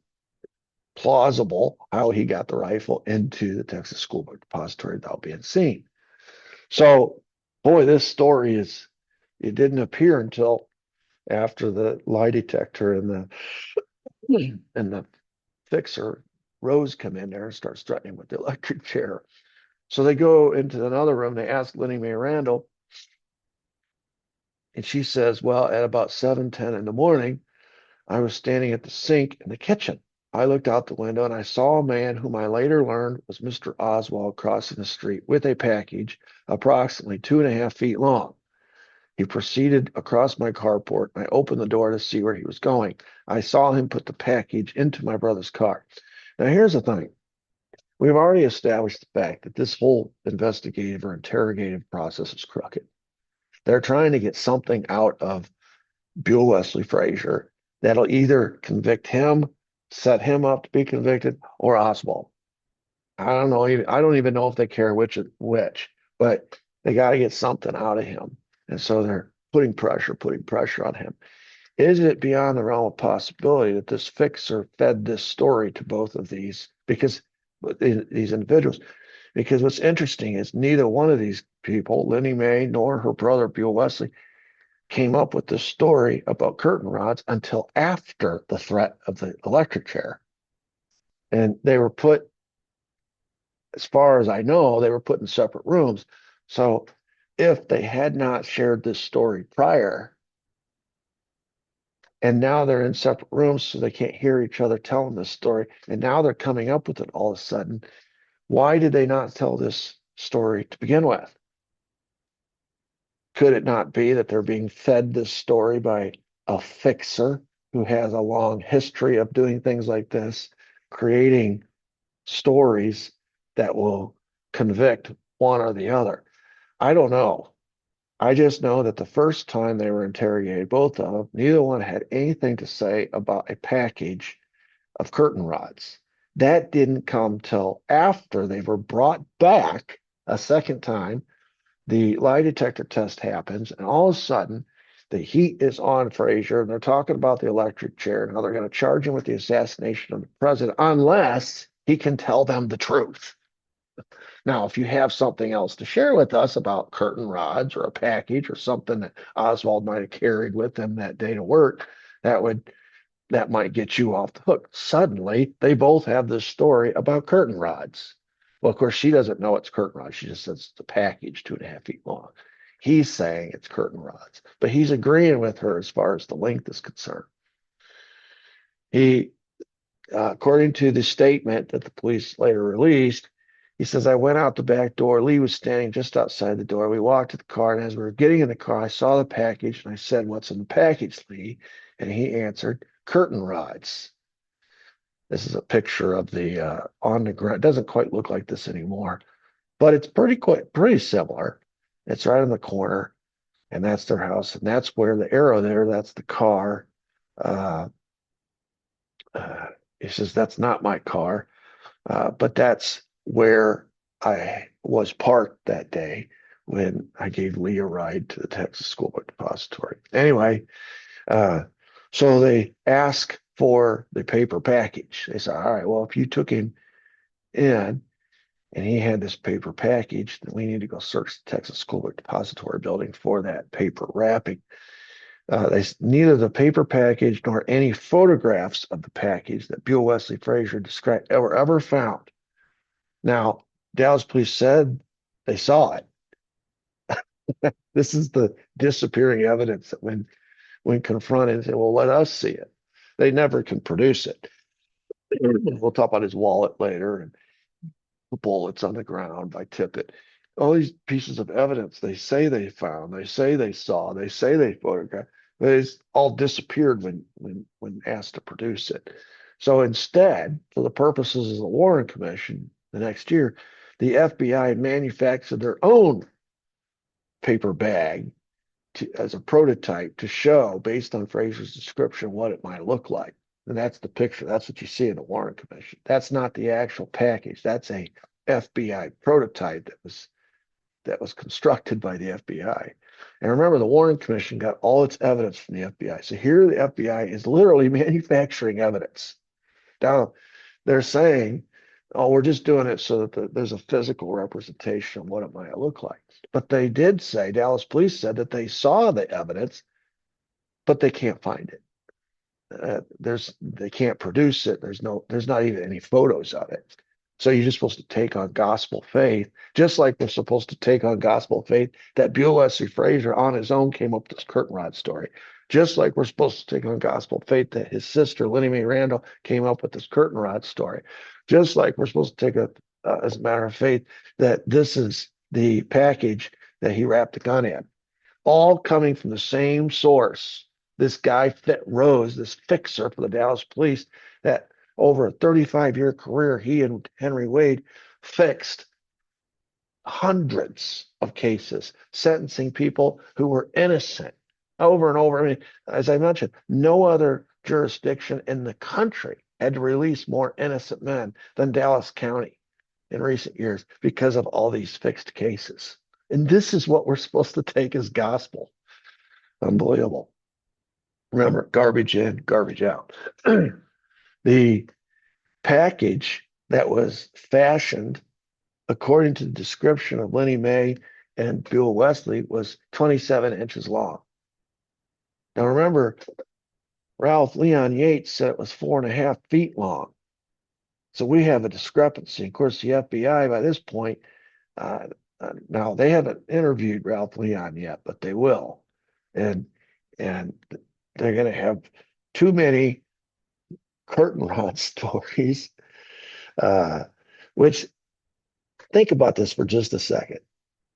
plausible how he got the rifle into the Texas School Book Depository without being seen. So, boy, this story it didn't appear until after the lie detector and the fixer Rose come in there and starts threatening with the electric chair. So they go into another room. They ask Lenny Mae Randall, and she says, "Well, at about 7:10 in the morning, I was standing at the sink in the kitchen. I looked out the window and I saw a man whom I later learned was Mr. Oswald crossing the street with a package approximately 2.5 feet long. He proceeded across my carport and I opened the door to see where he was going. I saw him put the package into my brother's car." Now, here's the thing. We've already established the fact that this whole investigative or interrogative process is crooked. They're trying to get something out of Buell Wesley Frazier that'll either convict him, set him up to be convicted, or Oswald. I don't know. I don't even know if they care which is which, but they got to get something out of him. And so they're putting pressure on him. Is it beyond the realm of possibility that this fixer fed this story to both of these these individuals? Because what's interesting is neither one of these people, Lenny Mae nor her brother Buell Wesley, came up with this story about curtain rods until after the threat of the electric chair. And they were put as far as I know, they were put in separate rooms. So if they had not shared this story prior, and now they're in separate rooms, so they can't hear each other telling this story, and now they're coming up with it all of a sudden, why did they not tell this story to begin with? Could it not be that they're being fed this story by a fixer who has a long history of doing things like this, creating stories that will convict one or the other? I don't know. I just know that the first time they were interrogated, both of them, neither one had anything to say about a package of curtain rods. That didn't come till after they were brought back a second time. The lie detector test happens, and all of a sudden, the heat is on Frazier, and they're talking about the electric chair, and how they're going to charge him with the assassination of the president unless he can tell them the truth. Now, if you have something else to share with us about curtain rods or a package or something that Oswald might have carried with him that day to work, that might get you off the hook. Suddenly, they both have this story about curtain rods. Well, of course, she doesn't know it's curtain rods. She just says it's a package 2.5 feet long. He's saying it's curtain rods, but he's agreeing with her as far as the length is concerned. He, according to the statement that the police later released, he says, I went out the back door. Lee was standing just outside the door. We walked to the car, and as we were getting in the car, I saw the package, and I said, what's in the package, Lee? And he answered, curtain rods. This is a picture of the on the ground. It doesn't quite look like this anymore, but it's pretty similar. It's right in the corner, and that's their house, and that's where the arrow there. That's the car. Uh, he says that's not my car, but that's where I was parked that day when I gave Lee a ride to the Texas School Book Depository. Anyway, so they ask for the paper package. They say, all right, well, if you took him in and he had this paper package, then we need to go search the Texas School Book Depository building for that paper wrapping. Neither the paper package nor any photographs of the package that Buell Wesley Frazier described were ever found. Now, Dallas police said they saw it. This is the disappearing evidence that when confronted, say, well, let us see it. They never can produce it. We'll talk about his wallet later and the bullets on the ground by Tippett. All these pieces of evidence they say they found, they say they saw, they say they photographed, but it's all disappeared when asked to produce it. So instead, for the purposes of the Warren Commission, the next year, the FBI manufactured their own paper bag as a prototype to show, based on Frazier's description, what it might look like. And that's the picture. That's what you see in the Warren Commission. That's not the actual package. That's a FBI prototype that was constructed by the FBI. And remember, the Warren Commission got all its evidence from the FBI. So here the FBI is literally manufacturing evidence. Now, they're saying, oh, we're just doing it so that there's a physical representation of what it might look like. But they did say, Dallas police said that they saw the evidence, but they can't find it. They can't produce it. There's not even any photos of it. So you're just supposed to take on gospel faith, just like we're supposed to take on gospel faith that Buell Wesley Frazier on his own came up with this curtain rod story. Just like we're supposed to take on gospel faith that his sister, Lenny Mae Randall, came up with this curtain rod story. Just like we're supposed to take as a matter of faith that this is the package that he wrapped the gun in. All coming from the same source. This guy, Rose, this fixer for the Dallas police, that over a 35-year career, he and Henry Wade fixed hundreds of cases, sentencing people who were innocent over and over. I mean, as I mentioned, no other jurisdiction in the country had to release more innocent men than Dallas County in recent years because of all these fixed cases. And this is what we're supposed to take as gospel. Unbelievable. Remember, garbage in, garbage out. The package that was fashioned according to the description of Lenny Mae and Buell Wesley was 27 inches long. Now remember, Ralph Leon Yates said it was 4.5 feet long. So we have a discrepancy. Of course, the FBI by this point, uh, now they haven't interviewed Ralph Leon yet, but they will, and and they're going to have too many curtain rod stories. Uh, which think about this for just a second.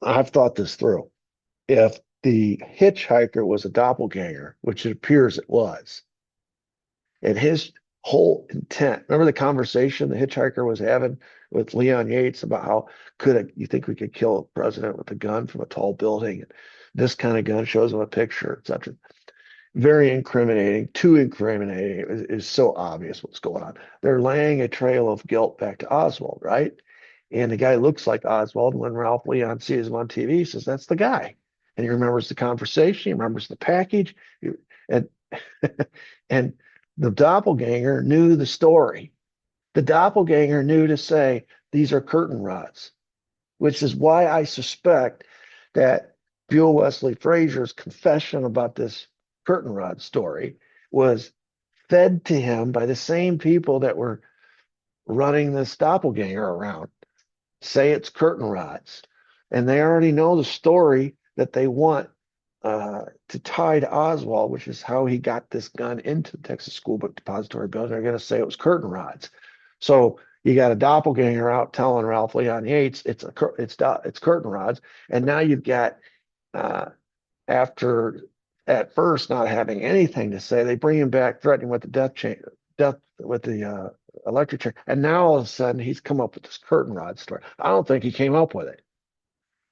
I've thought this through. If the hitchhiker was a doppelganger, which it appears it was, and his whole intent, remember the conversation the hitchhiker was having with Leon Yates about how you think we could kill a president with a gun from a tall building? And this kind of gun shows him a picture, etc. Very incriminating, too incriminating. It is so obvious what's going on. They're laying a trail of guilt back to Oswald, right? And the guy looks like Oswald. When Ralph Leon sees him on TV, he says, "That's the guy." And he remembers the conversation, he remembers the package, and and the doppelganger knew the story. The doppelganger knew to say, "These are curtain rods," which is why I suspect that Buell Wesley Frazier's confession about this curtain rod story was fed to him by the same people that were running this doppelganger around. Say it's curtain rods. And they already know the story that they want to tie to Oswald, which is how he got this gun into the Texas School Book Depository building. They're going to say it was curtain rods. So you got a doppelganger out telling Ralph Leon Yates it's curtain rods, and now you've got after at first not having anything to say, they bring him back threatening with the death with the electric chair, and now all of a sudden he's come up with this curtain rod story. I don't think he came up with it.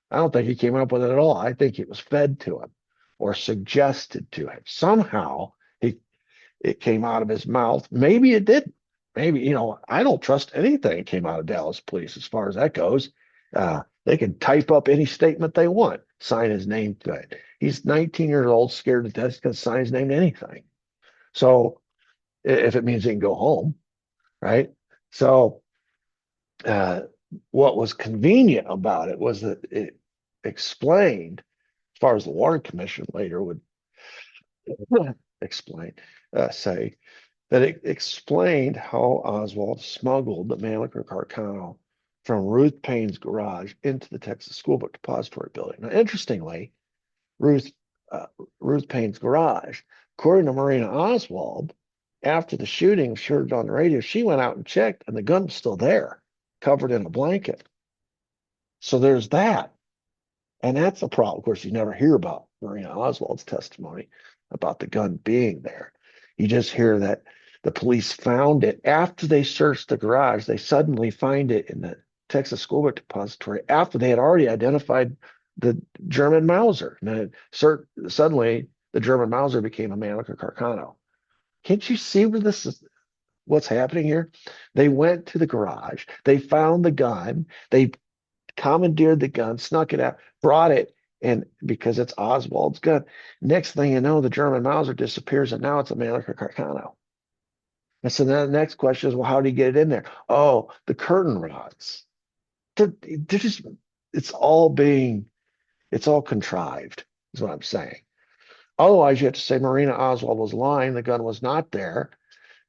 I don't think he came up with it at all. I think it was fed to him or suggested to him. Somehow it came out of his mouth. Maybe it didn't. Maybe, I don't trust anything that came out of Dallas police as far as that goes. They can type up any statement they want, sign his name to it. He's 19 years old, scared to death, he's going to sign his name to anything. So if it means he can go home, right? So what was convenient about it was that it explained, as far as the Warren Commission later would explain, say, that it explained how Oswald smuggled the Mannlicher Carcano from Ruth Payne's garage into the Texas School Book Depository building. Now, interestingly, Ruth Payne's garage, according to Marina Oswald, after the shooting, she heard it on the radio, she went out and checked, and the gun was still there, covered in a blanket. So there's that. And that's a problem. Of course, you never hear about Marina Oswald's testimony about the gun being there. You just hear that the police found it after they searched the garage. They suddenly find it in the Texas School Book Depository after they had already identified the German Mauser. And suddenly the German Mauser became a Mannlicher Carcano. Can't you see what's happening here? They went to the garage. They found the gun. They commandeered the gun, snuck it out, brought it, and because it's Oswald's gun. Next thing you know, the German Mauser disappears, and now it's a Mannlicher Carcano. And so then the next question is, well, how do you get it in there? Oh, the curtain rods. They're just, it's all contrived, is what I'm saying. Otherwise, you have to say Marina Oswald was lying, the gun was not there,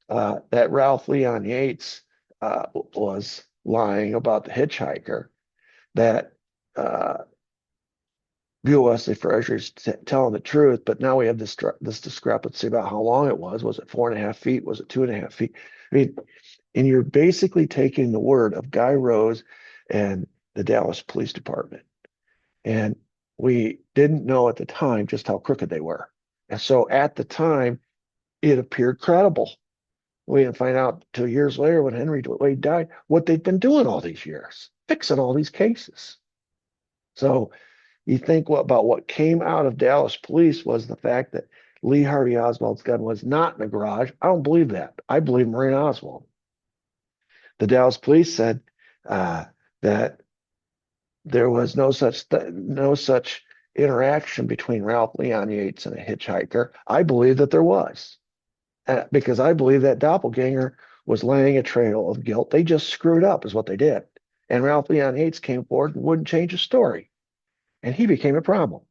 that Ralph Leon Yates was lying about the hitchhiker, that Buell Wesley Frazier is telling the truth, but now we have this discrepancy about how long it was. Was it 4.5 feet? Was it 2.5 feet? I mean, and you're basically taking the word of Guy Rose and the Dallas Police Department. And we didn't know at the time just how crooked they were. And so at the time, it appeared credible. We didn't find out till years later when Henry Wade died what they'd been doing all these years, fixing all these cases. So you think about what came out of Dallas police was the fact that Lee Harvey Oswald's gun was not in the garage. I don't believe that. I believe Marina Oswald. The Dallas police said that there was no such interaction between Ralph Leon Yates and a hitchhiker. I believe that there was, because I believe that doppelganger was laying a trail of guilt. They just screwed up, is what they did. And Ralph Leon Yates came forward and wouldn't change his story, and he became a problem.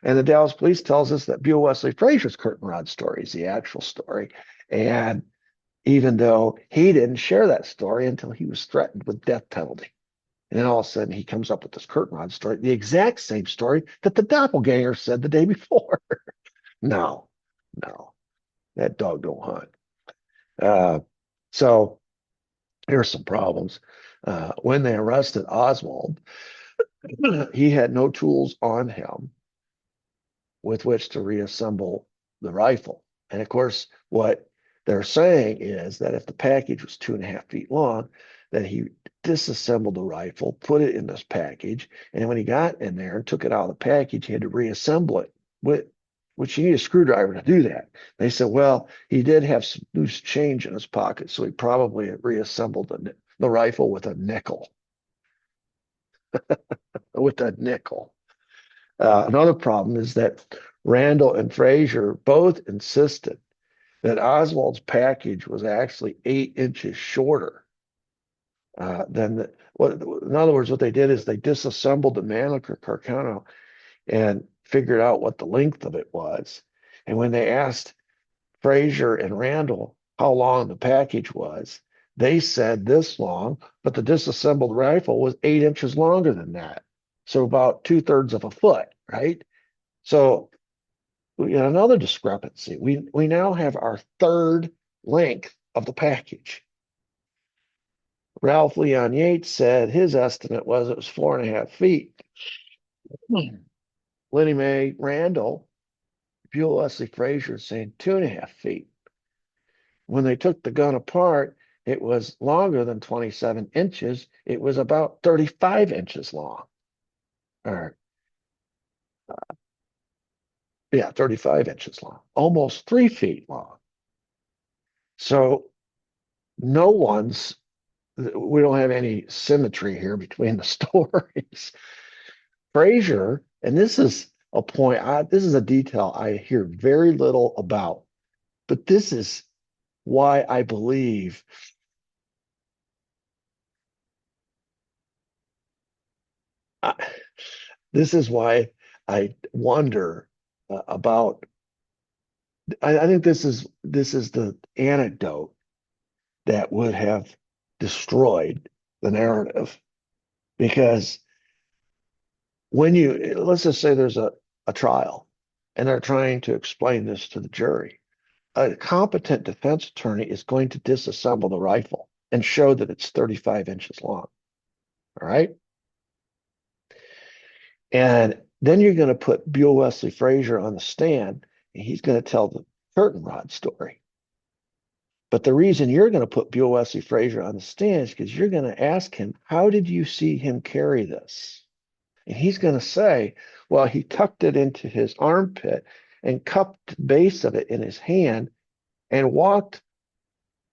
And the Dallas police tells us that Buell Wesley Frazier's curtain rod story is the actual story, and even though he didn't share that story until he was threatened with death penalty. And then all of a sudden he comes up with this curtain rod story, the exact same story that the doppelganger said the day before. No, no, that dog don't hunt. So here's some problems. When they arrested Oswald, he had no tools on him with which to reassemble the rifle. And of course, what they're saying is that if the package was 2.5 feet long, that he disassembled the rifle, put it in this package, and when he got in there and took it out of the package, he had to reassemble it, which you need a screwdriver to do that. They said, well, he did have some loose change in his pocket, so he probably reassembled the rifle with a nickel. With a nickel. Another problem is that Randall and Frazier both insisted that Oswald's package was actually 8 inches shorter than in other words, what they did is they disassembled the Mannlicher Carcano and figured out what the length of it was. And when they asked Frazier and Randall how long the package was, they said this long, but the disassembled rifle was 8 inches longer than that. So about 2/3 of a foot, right? So we got another discrepancy. We now have our third length of the package. Ralph Leon Yates said his estimate was it was 4.5 feet. Lenny Mae Randall, Buell Wesley Frazier saying 2.5 feet. When they took the gun apart, it was longer than 27 inches. It was about 35 inches long. Or, yeah, 35 inches long, almost 3 feet long. So we don't have any symmetry here between the stories. Frazier, and this is a point, this is a detail I hear very little about, but this is why I believe this is why I wonder about. I think this is the anecdote that would have destroyed the narrative, because when let's just say there's a trial and they're trying to explain this to the jury, a competent defense attorney is going to disassemble the rifle and show that it's 35 inches long. All right. And then you're going to put Buell Wesley Frazier on the stand, and he's going to tell the curtain rod story. But the reason you're going to put Buell Wesley Frazier on the stand is because you're going to ask him, how did you see him carry this? And he's going to say, well, he tucked it into his armpit and cupped the base of it in his hand and walked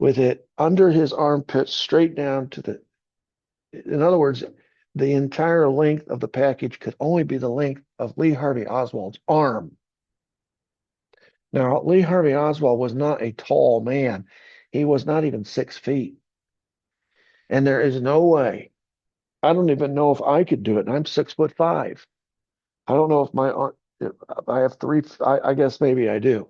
with it under his armpit straight down to in other words, the entire length of the package could only be the length of Lee Harvey Oswald's arm. Now, Lee Harvey Oswald was not a tall man. He was not even 6 feet. And there is no way. I don't even know if I could do it. And I'm 6'5". I don't know if my arm, I have three, I guess maybe I do.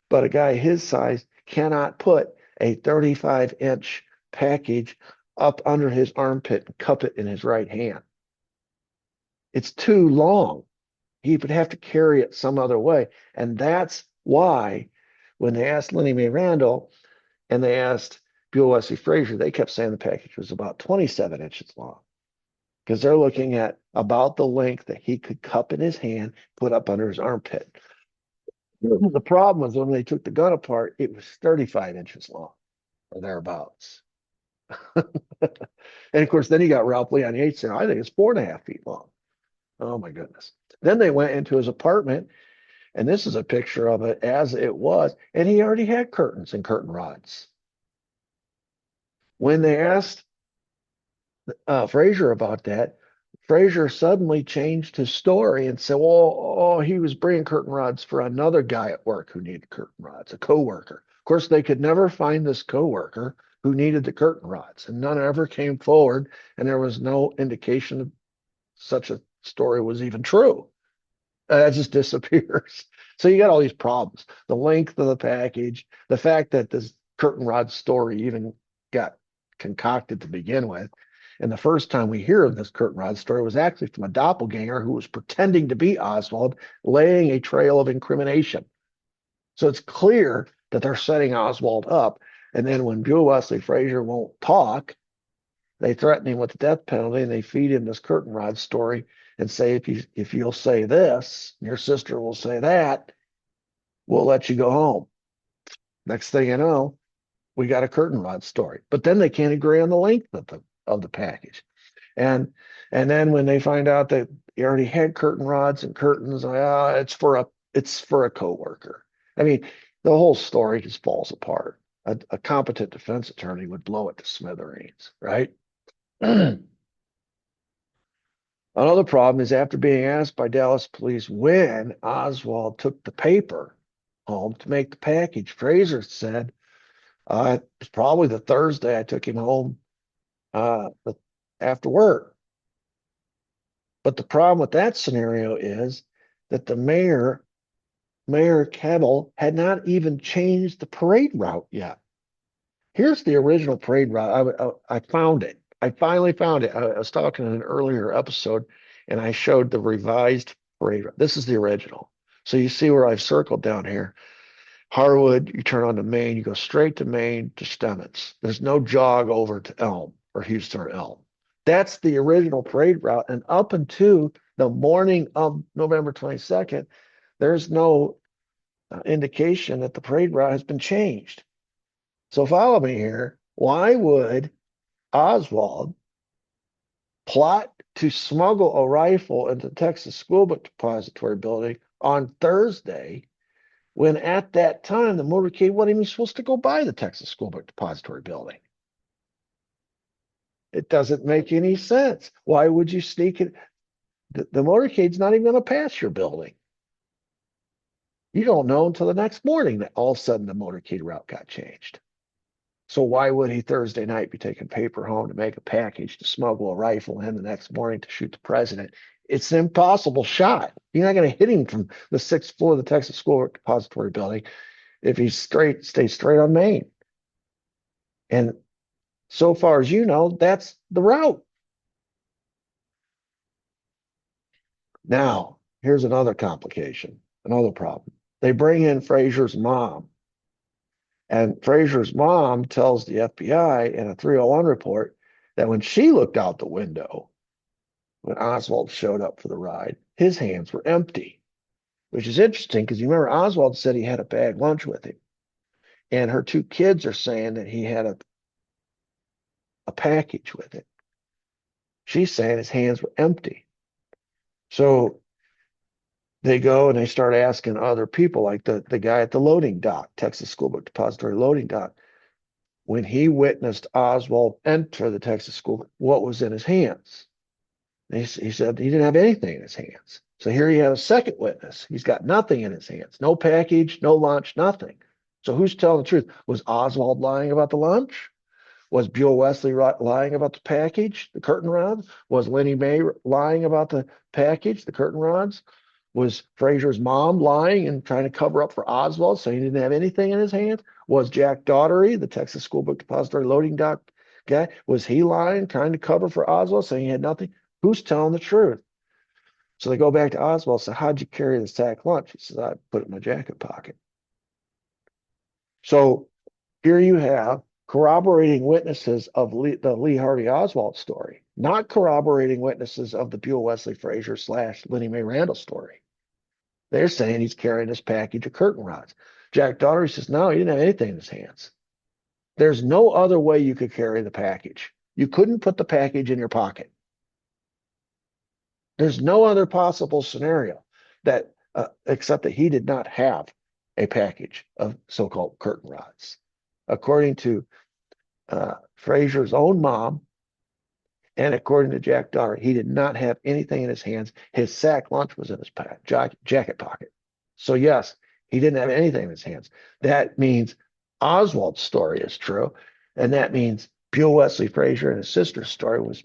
But a guy his size cannot put a 35-inch package up under his armpit and cup it in his right hand. It's too long. He would have to carry it some other way. And that's why when they asked Lenny Mae Randall and they asked Buell Wesley Frazier, they kept saying the package was about 27 inches long, because they're looking at about the length that he could cup in his hand, put up under his armpit. The problem was when they took the gun apart, it was 35 inches long or thereabouts. And of course, then he got Ralph Leon Yates saying, I think it's 4.5 feet long. Oh my goodness. Then they went into his apartment, and this is a picture of it as it was, and he already had curtains and curtain rods. When they asked Frazier about that, Frazier suddenly changed his story and said, well, he was bringing curtain rods for another guy at work who needed curtain rods, a coworker. Of course, they could never find this coworker who needed the curtain rods, and none ever came forward, and there was no indication of such a story was even true. That just disappears. So you got all these problems. The length of the package, the fact that this curtain rod story even got concocted to begin with. And the first time we hear of this curtain rod story was actually from a doppelganger who was pretending to be Oswald, laying a trail of incrimination. So it's clear that they're setting Oswald up. And then when Bill Wesley Frazier won't talk, they threaten him with the death penalty, and they feed him this curtain rod story and say, if you'll say this, your sister will say that, we'll let you go home. Next thing you know, we got a curtain rod story. But then they can't agree on the length of the package. And then when they find out that he already had curtain rods and curtains, it's for a coworker. I mean, the whole story just falls apart. A competent defense attorney would blow it to smithereens, right? Another problem is after being asked by Dallas police when Oswald took the paper home to make the package, Frazier said, it's probably the Thursday I took him home after work. But the problem with that scenario is that the Mayor Cabal, had not even changed the parade route yet. Here's the original parade route. I found it. I finally found it. I was talking in an earlier episode, and I showed the revised parade route. This is the original. So you see where I've circled down here. Harwood, you turn on to Main, you go straight to Main to Stemets. There's no jog over to Elm or Houston or Elm. That's the original parade route. And up until the morning of November 22nd, there's no indication that the parade route has been changed. So follow me here. Why would Oswald plot to smuggle a rifle into the Texas School Book Depository building on Thursday when at that time the motorcade wasn't even supposed to go by the Texas School Book Depository building? It doesn't make any sense. Why would you sneak it? The motorcade's not even going to pass your building. You don't know until the next morning that all of a sudden the motorcade route got changed. So why would he Thursday night be taking paper home to make a package to smuggle a rifle in the next morning to shoot the president? It's an impossible shot. You're not going to hit him from the 6th floor of the Texas School Depository building if he stays straight on Main. And so far as you know, that's the route. Now, here's another complication, another problem. They bring in Frazier's mom. And Frazier's mom tells the FBI in a 301 report that when she looked out the window, when Oswald showed up for the ride, his hands were empty, which is interesting because you remember Oswald said he had a bag lunch with him. And her 2 kids are saying that he had a package with it. She's saying his hands were empty. So they go and they start asking other people, like the guy at the loading dock, Texas School Book Depository loading dock, when he witnessed Oswald enter the Texas School, what was in his hands? He said he didn't have anything in his hands. So here you have a second witness. He's got nothing in his hands. No package, no lunch, nothing. So who's telling the truth? Was Oswald lying about the lunch? Was Buell Wesley lying about the package, the curtain rods? Was Lenny Mae lying about the package, the curtain rods? Was Frazier's mom lying and trying to cover up for Oswald so he didn't have anything in his hands? Was Jack Daugherty, the Texas School Book Depository loading dock guy, was he lying, trying to cover for Oswald saying he had nothing? Who's telling the truth? So they go back to Oswald and say, how'd you carry the sack lunch? He says, I put it in my jacket pocket. So here you have corroborating witnesses of the Lee Harvey Oswald story, not corroborating witnesses of the Buell Wesley Frazier / Lenny Mae Randall story. They're saying he's carrying this package of curtain rods. Jack Daugherty says, no, he didn't have anything in his hands. There's no other way you could carry the package. You couldn't put the package in your pocket. There's no other possible scenario that except that he did not have a package of so-called curtain rods. According to Frazier's own mom, and according to Jack Daugherty, he did not have anything in his hands. His sack lunch was in his jacket pocket. So yes, he didn't have anything in his hands. That means Oswald's story is true, and that means Buell Wesley Frazier and his sister's story was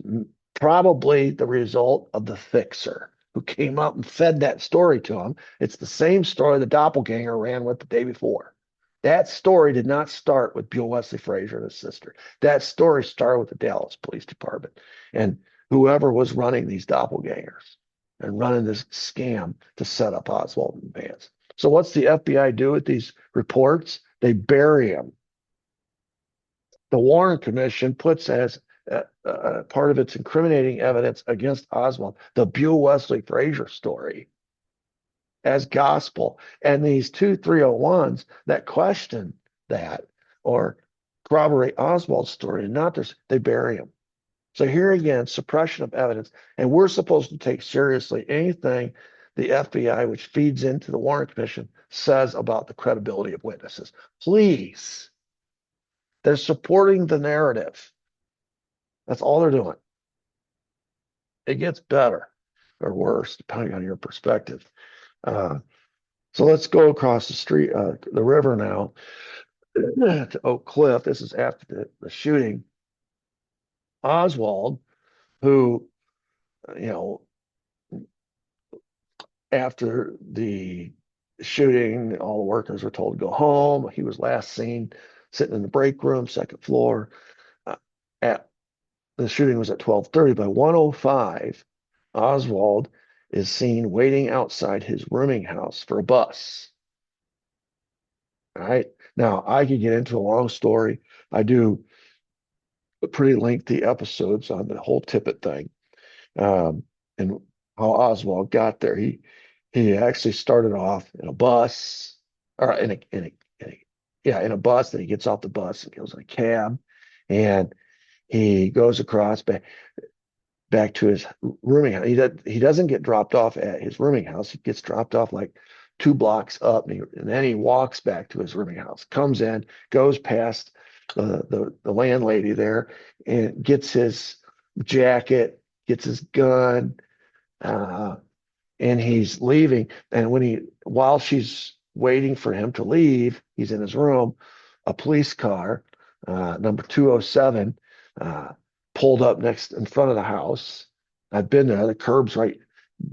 probably the result of the fixer who came up and fed that story to him. It's the same story the doppelganger ran with the day before. That story did not start with Bill Wesley Frazier and his sister. That story started with the Dallas Police Department and whoever was running these doppelgangers and running this scam to set up Oswald and Vance. So what's the FBI do with these reports? They bury them. The Warren Commission puts as part of its incriminating evidence against Oswald the Bill Wesley Frazier story as gospel. And these 2 301s that question that or corroborate Oswald's story and not theirs, they bury them. So here again, suppression of evidence. And we're supposed to take seriously anything the FBI, which feeds into the Warren Commission, says about the credibility of witnesses. Please. They're supporting the narrative. That's all they're doing. It gets better or worse, depending on your perspective. So let's go across the street, the river now to Oak Cliff. This is after the shooting. Oswald, who, after the shooting, all the workers were told to go home. He was last seen sitting in the break room, second floor. At the shooting was at 12:30. By 1:05, Oswald is seen waiting outside his rooming house for a bus. All right. Now, I could get into a long story. I do pretty lengthy episodes on the whole Tippit thing, and how Oswald got there. He actually started off in a bus, or in a bus. Then he gets off the bus and goes in a cab, and he goes across back to his rooming house. He doesn't get dropped off at his rooming house. He gets dropped off like 2 blocks up, and then he walks back to his rooming house. Comes in, goes past the landlady there, and gets his jacket, gets his gun, and he's leaving. And while she's waiting for him to leave, he's in his room. A police car, number 207, pulled up in front of the house. I've been there. The curb's right.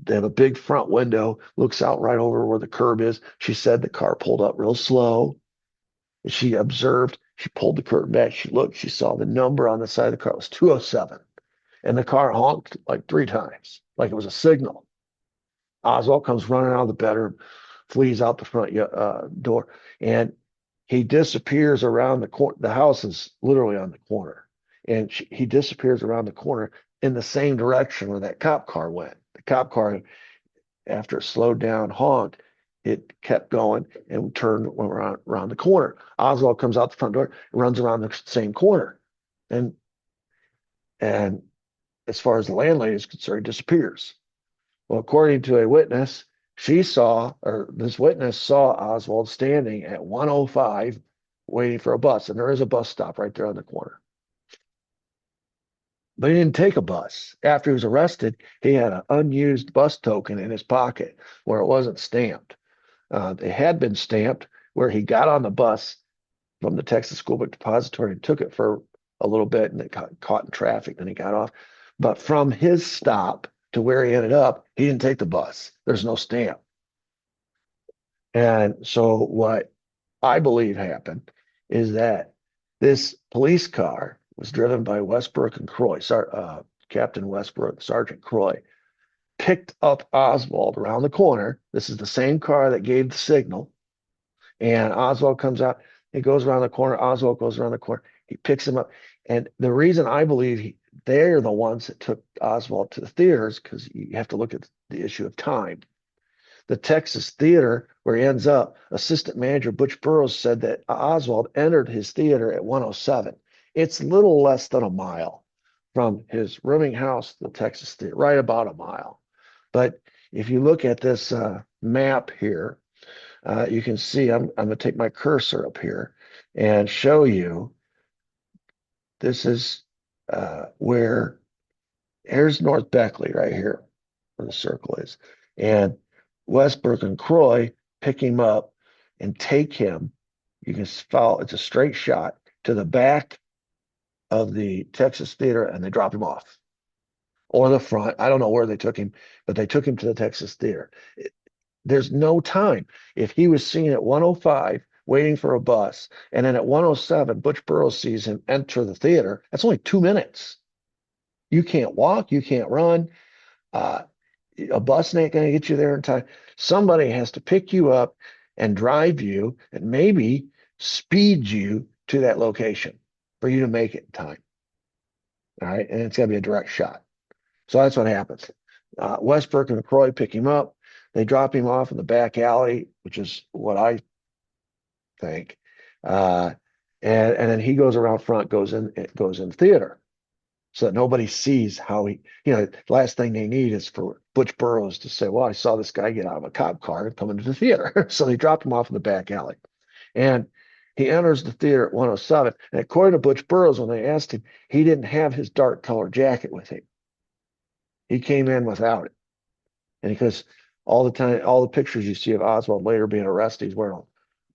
They have a big front window, looks out right over where the curb is. She said the car pulled up real slow. She observed, she pulled the curtain back. She looked, she saw the number on the side of the car. It was 207. And the car honked like 3 times, like it was a signal. Oswald comes running out of the bedroom, flees out the front door, and he disappears around the corner. The house is literally on the corner. And he disappears around the corner in the same direction where that cop car went. The cop car, after it slowed down, honked, it kept going and turned around the corner. Oswald comes out the front door and runs around the same corner. And as far as the landlady is concerned, disappears. Well, according to a witness, this witness saw Oswald standing at 1:05 waiting for a bus. And there is a bus stop right there on the corner. But he didn't take a bus. After he was arrested, he had an unused bus token in his pocket where it wasn't stamped. It had been stamped where he got on the bus from the Texas School Book Depository and took it for a little bit, and it got caught in traffic, and he got off. But from his stop to where he ended up, he didn't take the bus. There's no stamp. And so what I believe happened is that this police car was driven by Westbrook and Croy, Captain Westbrook, Sergeant Croy, picked up Oswald around the corner. This is the same car that gave the signal. And Oswald comes out. He goes around the corner. Oswald goes around the corner. He picks him up. And the reason I believe they're the ones that took Oswald to the theaters, because you have to look at the issue of time. The Texas theater, where he ends up, assistant manager Butch Burroughs said that Oswald entered his theater at 1:07. It's little less than a mile from his rooming house to the Texas theater, right about a mile. But if you look at this map here, you can see, I'm going to take my cursor up here and show you. This is here's North Beckley right here, where the circle is. And Westbrook and Croy pick him up and take him. You can follow, it's a straight shot to the back of the Texas theater, and they drop him off. Or the front. I don't know where they took him, but they took him to the Texas theater. There's no time. If he was seen at 1:05 waiting for a bus. And then at 107, Butch Burroughs sees him enter the theater. That's only 2 minutes. You can't walk, you can't run. Uh, a bus ain't going to get you there in time. Somebody has to pick you up and drive you and maybe speed you to that location for you to make it in time. All right. And it's got to be a direct shot. So that's what happens. Westbrook and McCrory pick him up. They drop him off in the back alley, which is what I think. And then he goes around front, goes in the theater, so that nobody sees how he. The last thing they need is for Butch Burroughs to say, "Well, I saw this guy get out of a cop car and come into the theater." So they dropped him off in the back alley, and he enters the theater at 107. And according to Butch Burroughs, when they asked him, he didn't have his dark colored jacket with him. He came in without it. And because all the time, all the pictures you see of Oswald later being arrested, he's wearing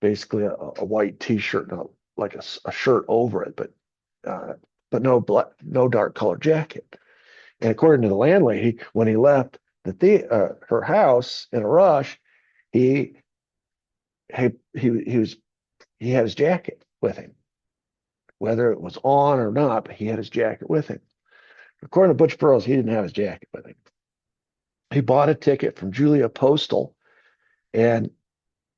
basically a white T-shirt, and like a shirt over it, but no dark colored jacket. And according to the landlady, when he left her house in a rush, he had his jacket with him, whether it was on or not, but he had his jacket with him. According to Butch Burroughs, he didn't have his jacket with him. He bought a ticket from Julia Postal, and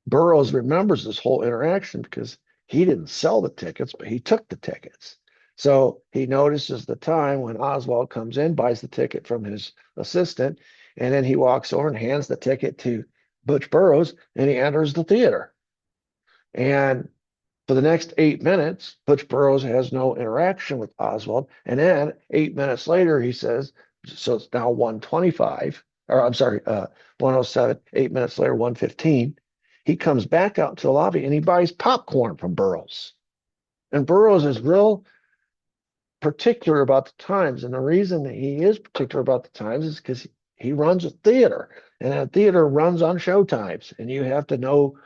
Burroughs remembers this whole interaction because he didn't sell the tickets, but he took the tickets. So he notices the time when Oswald comes in, buys the ticket from his assistant, and then he walks over and hands the ticket to Butch Burroughs, and he enters the theater. And for the next 8 minutes, Butch Burroughs has no interaction with Oswald. And then 8 minutes later, he says, so it's now 125, or I'm sorry, 107, 8 minutes later, 115. He comes back out to the lobby and he buys popcorn from Burroughs. And Burroughs is real particular about the times. And the reason that he is particular about the times is because he runs a theater, and that theater runs on show times. And you have to know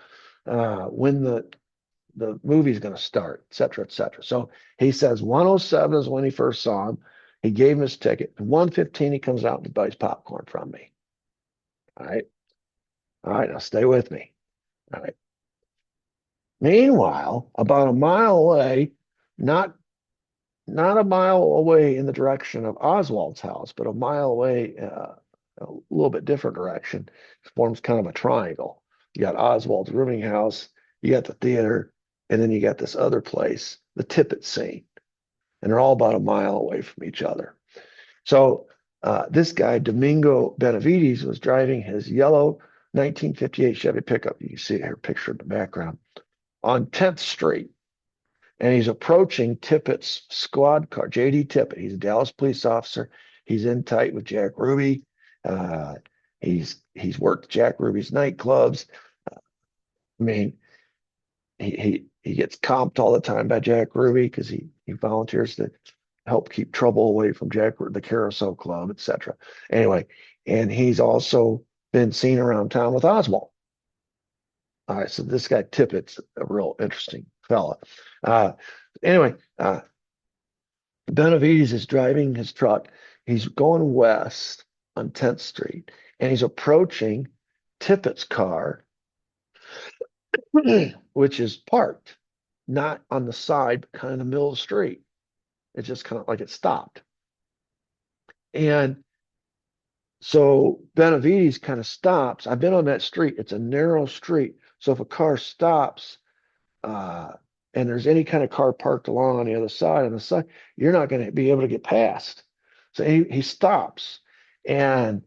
when the movie's going to start, et cetera, et cetera. So he says 107 is when he first saw him. He gave him his ticket. At 115, he comes out and he buys popcorn from me. All right. All right. Now stay with me. All right. Meanwhile, about a mile away, not a mile away in the direction of Oswald's house, but a mile away, a little bit different direction, forms kind of a triangle. You got Oswald's rooming house, you got the theater, and then you got this other place, the Tippett scene. And they're all about a mile away from each other. So this guy, Domingo Benavides, was driving his yellow 1958 Chevy pickup. You can see it here pictured in the background on 10th Street. And he's approaching Tippett's squad car, J.D. Tippett. He's a Dallas police officer. He's in tight with Jack Ruby. He's worked Jack Ruby's nightclubs. I mean, he gets comped all the time by Jack Ruby because he volunteers to help keep trouble away from the Carousel Club, etc. Anyway, and he's also been seen around town with Oswald. All right, so this guy Tippett's a real interesting fella. Anyway, Benavides is driving his truck. He's going west on 10th Street, and he's approaching Tippett's car, which is parked, not on the side, but kind of in the middle of the street. It's just kind of like it stopped. And so Benavides kind of stops. I've been on that street. It's a narrow street. So if a car stops, and there's any kind of car parked along on the other side, you're not going to be able to get past. So he stops, and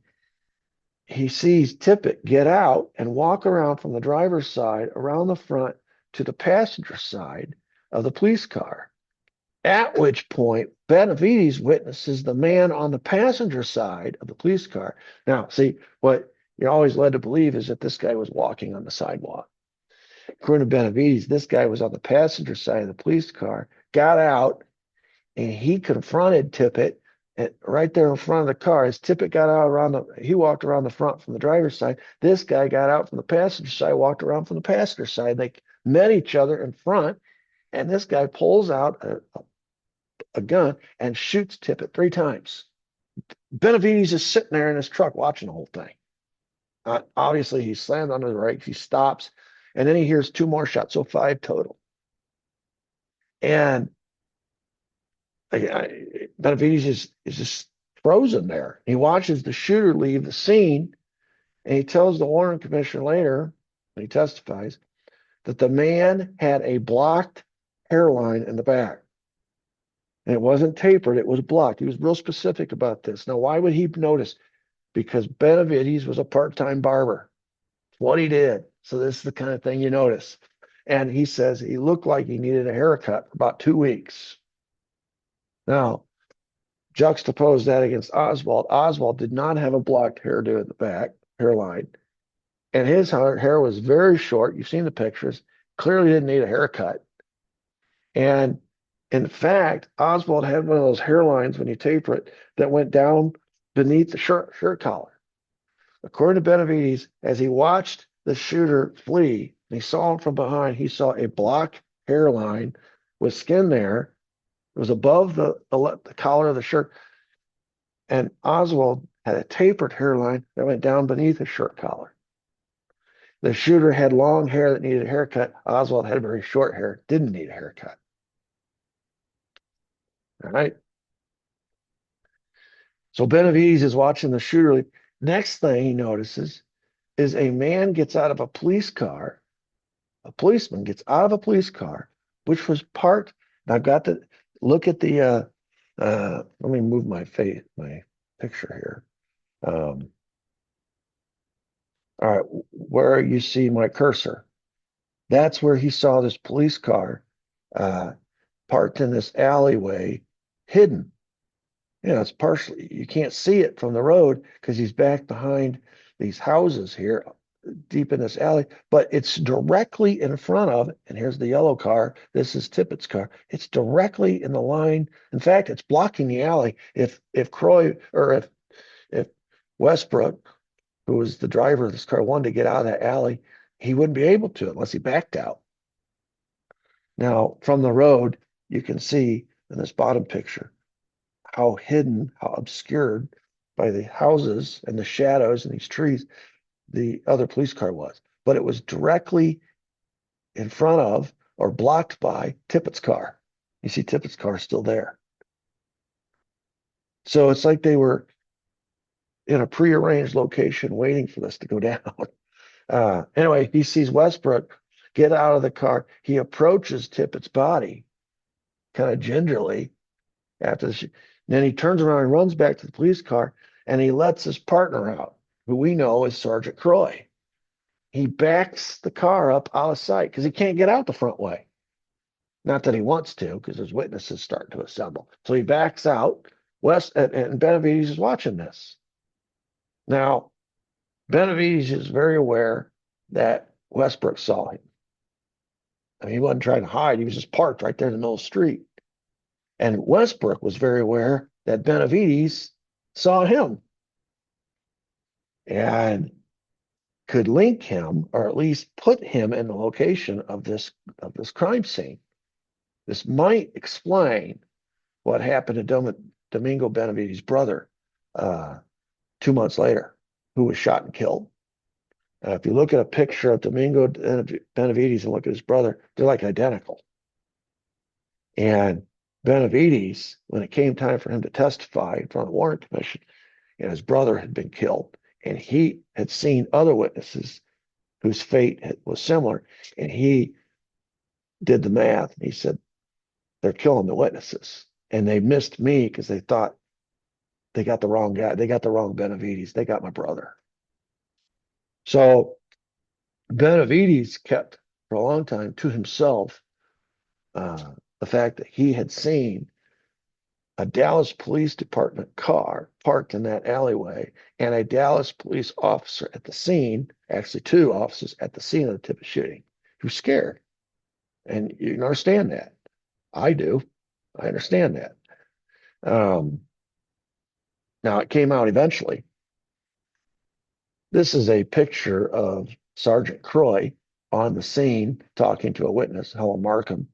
he sees Tippett get out and walk around from the driver's side around the front to the passenger side of the police car. At which point, Benavides witnesses the man on the passenger side of the police car. Now, see, what you're always led to believe is that this guy was walking on the sidewalk. According to Benavides, this guy was on the passenger side of the police car, got out, and he confronted Tippett right there in front of the car. As Tippett got out he walked around the front from the driver's side. This guy got out from the passenger side, walked around from the passenger side. They met each other in front, and this guy pulls out a gun and shoots Tippett 3 times. Benavides is sitting there in his truck watching the whole thing. Obviously, he slammed under the brakes. He stops, And then he hears 2 more shots, so 5 total. And Benavides is just frozen there. He watches the shooter leave the scene, and he tells the Warren Commission later, when he testifies, that the man had a blocked hairline in the back. And it wasn't tapered, it was blocked. He was real specific about this. Now, why would he notice? Because Benavides was a part-time barber. It's what he did. So this is the kind of thing you notice. And he says he looked like he needed a haircut for about 2 weeks. Now, juxtapose that against Oswald. Oswald did not have a blocked hairdo at the back, hairline. And his hair was very short. You've seen the pictures. Clearly didn't need a haircut. And in fact, Oswald had one of those hairlines when you taper it that went down beneath the shirt collar. According to Benavides, as he watched the shooter flee, and he saw him from behind, he saw a blocked hairline with skin there. It was above the collar of the shirt. And Oswald had a tapered hairline that went down beneath his shirt collar. The shooter had long hair that needed a haircut. Oswald had very short hair, didn't need a haircut. All right. So Benavides is watching the shooter. Next thing he notices is a man gets out of a police car. A policeman gets out of a police car, which was parked. And I've got to look at the, let me move my picture here. All right, where you see my cursor, that's where he saw this police car parked in this alleyway, hidden. You know, it's partially, you can't see it from the road because he's back behind these houses here, deep in this alley, but it's directly in front of, and here's the yellow car. This is Tippett's car. It's directly in the line. In fact, it's blocking the alley. If Croy, or if Westbrook, who was the driver of this car, wanted to get out of that alley, he wouldn't be able to unless he backed out. Now, from the road, you can see in this bottom picture how hidden, how obscured by the houses and the shadows and these trees the other police car was. But it was directly in front of or blocked by Tippett's car. You see Tippett's car still there. So it's like they were in a prearranged location waiting for this to go down. Anyway, he sees Westbrook get out of the car. He approaches Tippett's body kind of gingerly after the then he turns around and runs back to the police car, and he lets his partner out, who we know is Sergeant Croy. He backs the car up out of sight because he can't get out the front way. Not that he wants to, because his witnesses start to assemble. So he backs out. And Benavides is watching this. Now, Benavides is very aware that Westbrook saw him. I mean, he wasn't trying to hide. He was just parked right there in the middle of the street. And Westbrook was very aware that Benavides saw him and could link him, or at least put him in the location of this crime scene. This might explain what happened to Domingo Benavides' brother 2 months later, who was shot and killed. If you look at a picture of Domingo Benavides and look at his brother, they're like identical. And Benavides, when it came time for him to testify in front of the Warren Commission, and his brother had been killed, and he had seen other witnesses whose fate was similar, and he did the math. He said, they're killing the witnesses, and they missed me because they thought they got the wrong guy. They got the wrong Benavides. They got my brother. So Benavides kept for a long time to himself the fact that he had seen a Dallas Police Department car parked in that alleyway and a Dallas police officer at the scene, actually 2 officers at the scene of the Tippett shooting, who were scared. And you can understand that. I do. I understand that. Now, it came out eventually. This is a picture of Sergeant Croy on the scene talking to a witness, Helen Markham.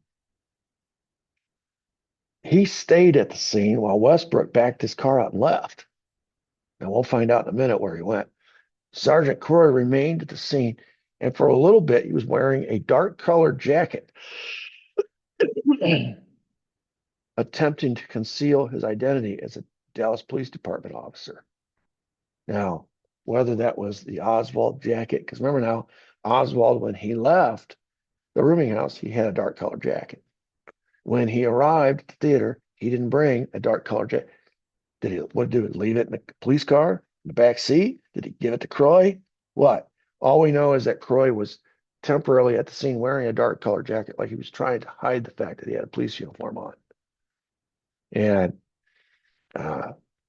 He stayed at the scene while Westbrook backed his car out and left. And we'll find out in a minute where he went. Sergeant Croy remained at the scene, And for a little bit, he was wearing a dark colored jacket, attempting to conceal his identity as a Dallas Police Department officer. Now, whether that was the Oswald jacket, because remember now, Oswald, when he left the rooming house, he had a dark colored jacket. When he arrived at the theater, he didn't bring a dark colored jacket. Did he, what did he do? Leave it in the police car, in the back seat? Did he give it to Croy? What? All we know is that Croy was temporarily at the scene wearing a dark colored jacket, like he was trying to hide the fact that he had a police uniform on. And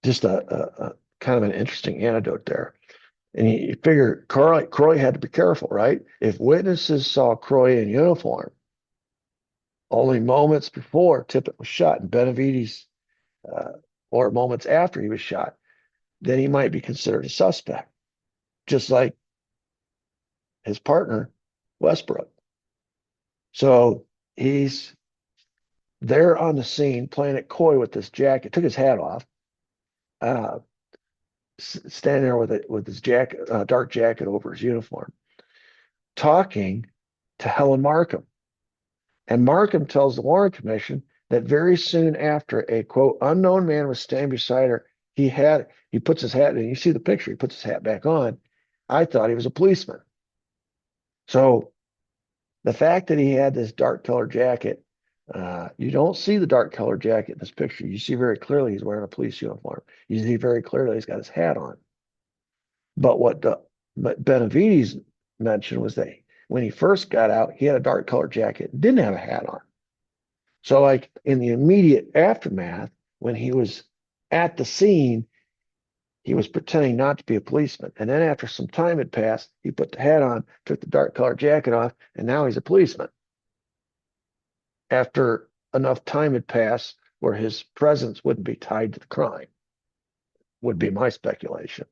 just a kind of an interesting anecdote there. And you figure Croy had to be careful, right? If witnesses saw Croy in uniform only moments before Tippit was shot and Benavides, or moments after he was shot, then he might be considered a suspect, just like his partner, Westbrook. So he's there on the scene playing it coy with this jacket, took his hat off, standing there with his jacket, dark jacket over his uniform, talking to Helen Markham. And Markham tells the Warren Commission that very soon after a quote unknown man was standing beside her, he puts his hat, and you see the picture, he puts his hat back on. I thought he was a policeman. So the fact that he had this dark colored jacket, you don't see the dark colored jacket in this picture. You see very clearly he's wearing a police uniform. You see very clearly he's got his hat on. But what Benavides mentioned was that when he first got out, he had a dark colored jacket, didn't have a hat on. So like in the immediate aftermath, when he was at the scene, he was pretending not to be a policeman. And then after some time had passed, he put the hat on, took the dark colored jacket off, and now he's a policeman. After enough time had passed where his presence wouldn't be tied to the crime, would be my speculation.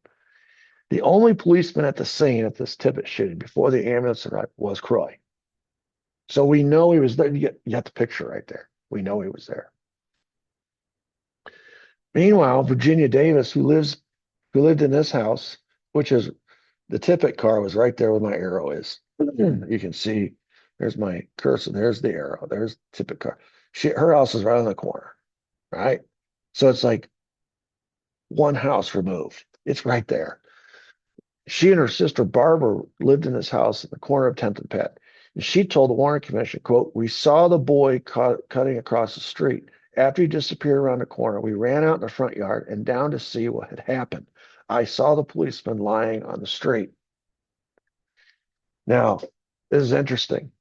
The only policeman at the scene of this Tippit shooting before the ambulance arrived was Croy. So we know he was there. You got the picture right there. We know he was there. Meanwhile, Virginia Davis, who lived in this house, which is the Tippit car, was right there where my arrow is. You can see there's my cursor, there's the arrow, there's the Tippit car. Her house is right on the corner, right? So it's like one house removed. It's right there. She and her sister Barbara lived in this house in the corner of 10th and Pet. And she told the Warren Commission, quote, "We saw the boy cutting across the street. After he disappeared around the corner, we ran out in the front yard and down to see what had happened. I saw the policeman lying on the street." Now, this is interesting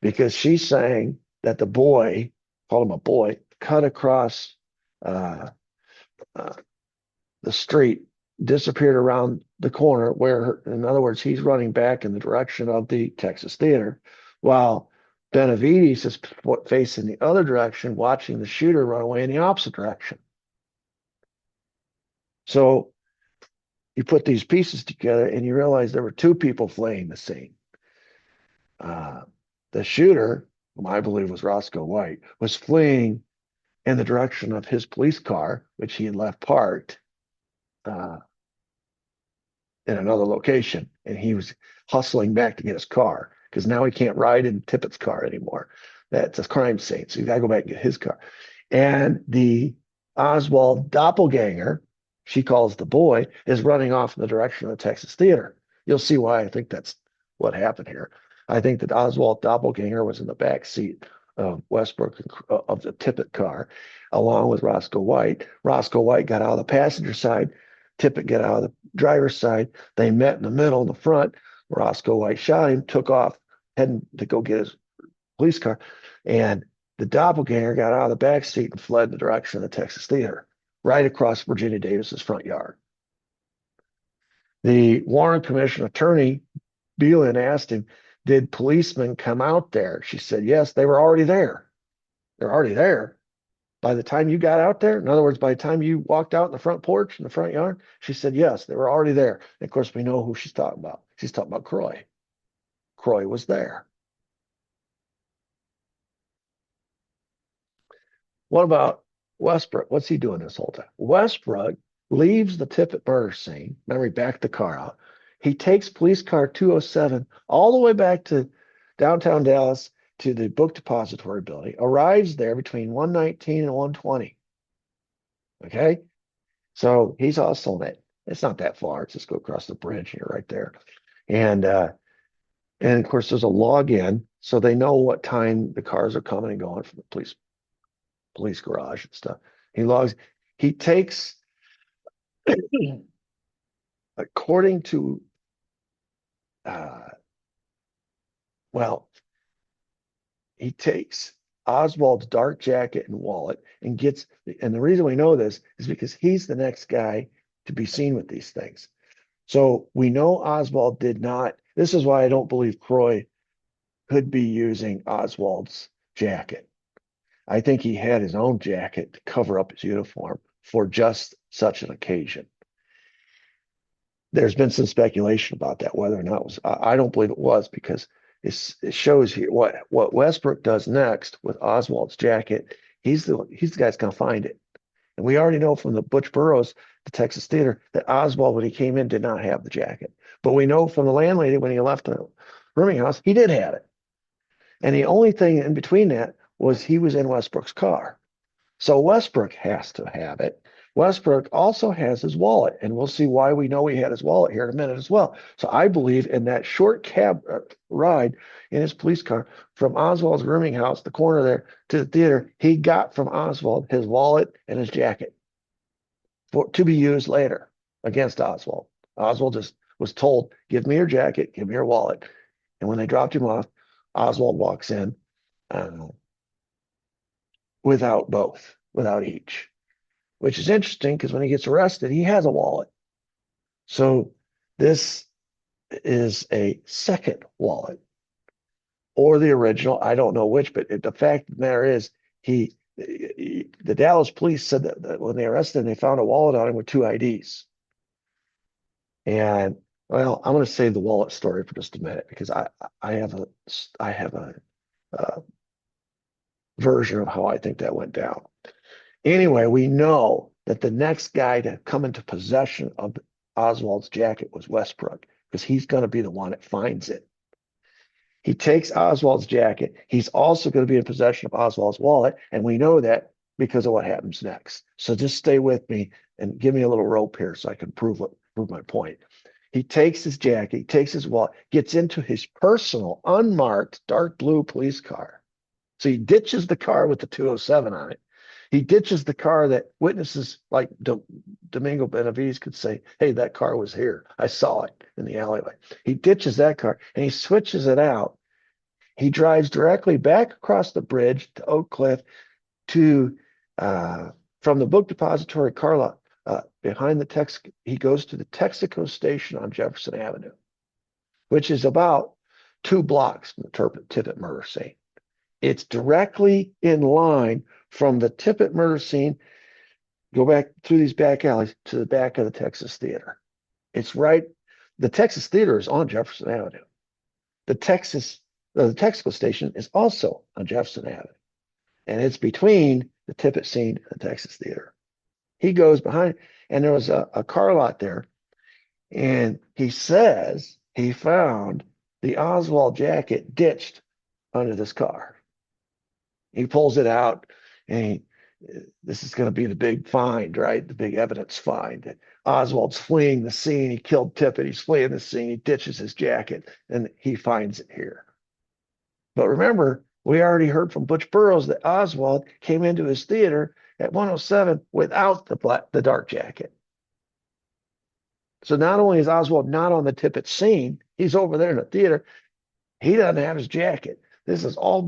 because she's saying that the boy, call him a boy, cut across the street, disappeared around the corner where, in other words, he's running back in the direction of the Texas Theater, while Benavides is facing the other direction, watching the shooter run away in the opposite direction. So you put these pieces together and you realize there were two people fleeing the scene. The shooter, whom I believe was Roscoe White, was fleeing in the direction of his police car, which he had left parked in another location, and he was hustling back to get his car because now he can't ride in Tippit's car anymore. That's a crime scene, so you got to go back and get his car. And the Oswald doppelganger, she calls the boy, is running off in the direction of the Texas Theater. You'll see why I think that's what happened here. I think that Oswald doppelganger was in the back seat of Westbrook of the Tippit car, along with Roscoe White. Roscoe White got out of the passenger side. Tippit got out of the driver's side. They met in the middle, in the front. Roscoe White shot him, took off, heading to go get his police car. And the doppelganger got out of the back seat and fled in the direction of the Texas Theater, right across Virginia Davis's front yard. The Warren Commission attorney, Beelan, asked him, "Did policemen come out there?" She said, "Yes, they were already there. They're already there. By the time you got out there," in other words, by the time you walked out in the front porch, in the front yard, she said, "Yes, they were already there." And of course, we know who she's talking about. She's talking about Croy. Croy was there. What about Westbrook? What's he doing this whole time? Westbrook leaves the Tippit murder scene. Remember, he backed the car out. He takes police car 207 all the way back to downtown Dallas to the book depository building, arrives there between 119 and 120. Okay. So he's hustling it. It's not that far. Just go across the bridge and you're right there. And of course there's a log in, so they know what time the cars are coming and going from the police garage and stuff. He takes, according to well, he takes Oswald's dark jacket and wallet and the reason we know this is because he's the next guy to be seen with these things. So we know Oswald did not. This is why I don't believe Croy could be using Oswald's jacket. I think he had his own jacket to cover up his uniform for just such an occasion. There's been some speculation about that, whether or not it was. I don't believe it was, because it shows here what Westbrook does next with Oswald's jacket. He's the guy that's going to find it. And we already know from the Butch Burroughs, the Texas Theater, that Oswald, when he came in, did not have the jacket. But we know from the landlady, when he left the rooming house, he did have it. And the only thing in between that was he was in Westbrook's car. So Westbrook has to have it. Westbrook also has his wallet, and we'll see why we know he had his wallet here in a minute as well. So I believe in that short cab ride in his police car from Oswald's rooming house, the corner there, to the theater, he got from Oswald his wallet and his jacket to be used later against Oswald. Oswald just was told, give me your jacket, give me your wallet. And when they dropped him off, Oswald walks in without both, without each. Which is interesting because when he gets arrested, he has a wallet. So this is a second wallet or the original. I don't know which, but the fact of the matter is the Dallas police said that when they arrested him, they found a wallet on him with 2 IDs. And well, I'm going to save the wallet story for just a minute because I have a version of how I think that went down. Anyway, we know that the next guy to come into possession of Oswald's jacket was Westbrook, because he's going to be the one that finds it. He takes Oswald's jacket. He's also going to be in possession of Oswald's wallet, and we know that because of what happens next. So just stay with me and give me a little rope here so I can prove my point. He takes his jacket, he takes his wallet, gets into his personal, unmarked, dark blue police car. So he ditches the car with the 207 on it. He ditches the car that witnesses like Domingo Benavides could say, hey, that car was here. I saw it in the alleyway. He ditches that car and he switches it out. He drives directly back across the bridge to Oak Cliff to, from the book depository car lot behind the Texaco. He goes to the Texaco station on Jefferson Avenue, which is about 2 blocks from the Tippit murder scene. It's directly in line from the Tippit murder scene, go back through these back alleys to the back of the Texas Theater. It's right. The Texas Theater is on Jefferson Avenue. The Texaco station is also on Jefferson Avenue. And it's between the Tippit scene and the Texas Theater. He goes behind, and there was a car lot there. And he says he found the Oswald jacket ditched under this car. He pulls it out, and this is going to be the big find, right? The big evidence find. Oswald's fleeing the scene. He killed Tippit. He's fleeing the scene. He ditches his jacket, and he finds it here. But remember, we already heard from Butch Burroughs that Oswald came into his theater at 107 without the dark jacket. So not only is Oswald not on the Tippit scene, he's over there in the theater. He doesn't have his jacket. This is all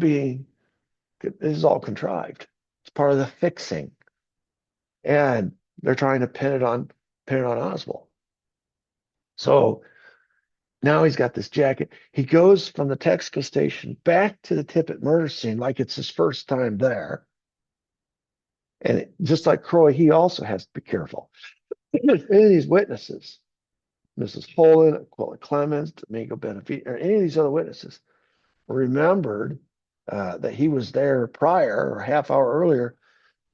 contrived. It's part of the fixing. And they're trying to pin it on Oswald. So now he's got this jacket. He goes from the Texaco station back to the Tippit murder scene like it's his first time there. And just like Croy, he also has to be careful. Any of these witnesses, Mrs. Holden, Aquila Clemens, Domingo Benavides, or any of these other witnesses, remembered that he was there prior or half hour earlier,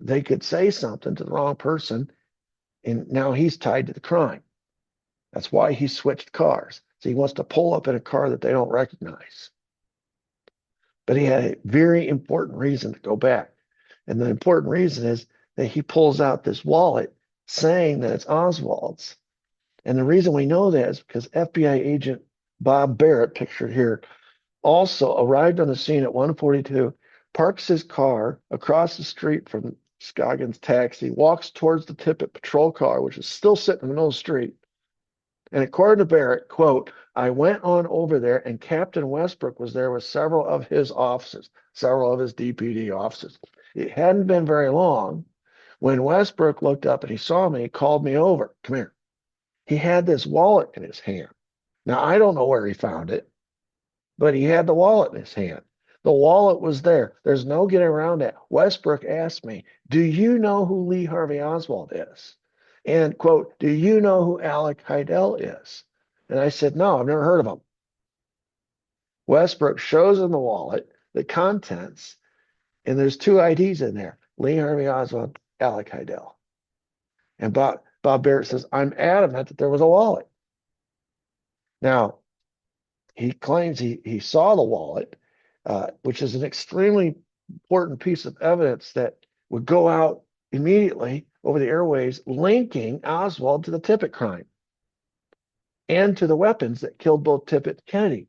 they could say something to the wrong person, and now he's tied to the crime. That's why he switched cars. So he wants to pull up in a car that they don't recognize. But he had a very important reason to go back. And the important reason is that he pulls out this wallet saying that it's Oswald's. And the reason we know that is because FBI agent Bob Barrett, pictured here, also arrived on the scene at 1:42, parks his car across the street from Scoggins' taxi, walks towards the Tippit patrol car, which is still sitting in the middle of the street. And according to Barrett, quote, I went on over there and Captain Westbrook was there with several of his officers, several of his DPD officers. It hadn't been very long when Westbrook looked up and he saw me, he called me over. Come here. He had this wallet in his hand. Now, I don't know where he found it, but he had the wallet in his hand. The wallet was there. There's no getting around that. Westbrook asked me, do you know who Lee Harvey Oswald is? And, quote, do you know who Alec Heidel is? And I said, no, I've never heard of him. Westbrook shows him the wallet, the contents, and there's two IDs in there, Lee Harvey Oswald, Alec Heidel. And Bob Barrett says, I'm adamant that there was a wallet. Now, he claims he saw the wallet, which is an extremely important piece of evidence that would go out immediately over the airways, linking Oswald to the Tippit crime and to the weapons that killed both Tippit and Kennedy.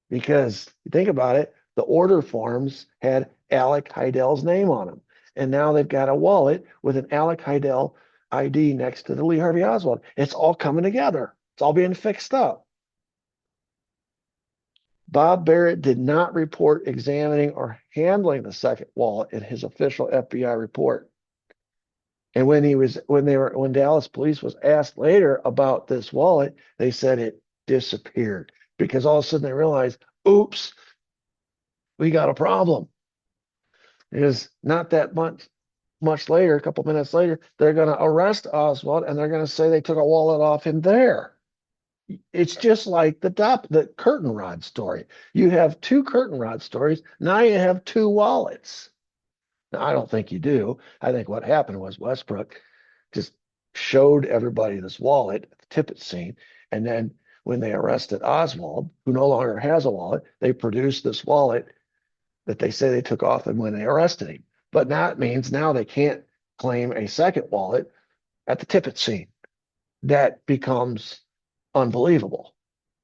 Because you think about it, the order forms had Alec Heidel's name on them. And now they've got a wallet with an Alec Heidel ID next to the Lee Harvey Oswald. It's all coming together. It's all being fixed up. Bob Barrett did not report examining or handling the second wallet in his official FBI report. And when Dallas police was asked later about this wallet, they said it disappeared because all of a sudden they realized, oops, we got a problem. Because not that much later, a couple minutes later, they're going to arrest Oswald and they're going to say they took a wallet off him there. It's just like the curtain rod story. You have two curtain rod stories. Now you have two wallets. Now, I don't think you do. I think what happened was Westbrook just showed everybody this wallet at the Tippit scene. And then when they arrested Oswald, who no longer has a wallet, they produced this wallet that they say they took off him when they arrested him. But now it means now they can't claim a second wallet at the Tippit scene. That becomes unbelievable,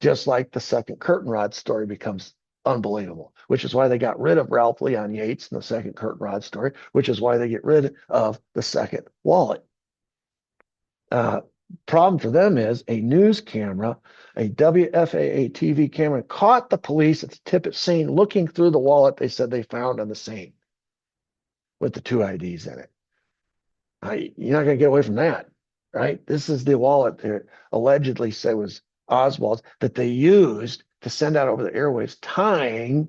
just like the second curtain rod story becomes unbelievable, which is why they got rid of Ralph Leon Yates in the second curtain rod story, which is why they get rid of the second wallet. Problem for them is a news camera, a WFAA TV camera, caught the police at the Tippit scene looking through the wallet they said they found on the scene with the two IDs in it. You're not going to get away from that. Right? This is the wallet they allegedly say was Oswald's that they used to send out over the airwaves, tying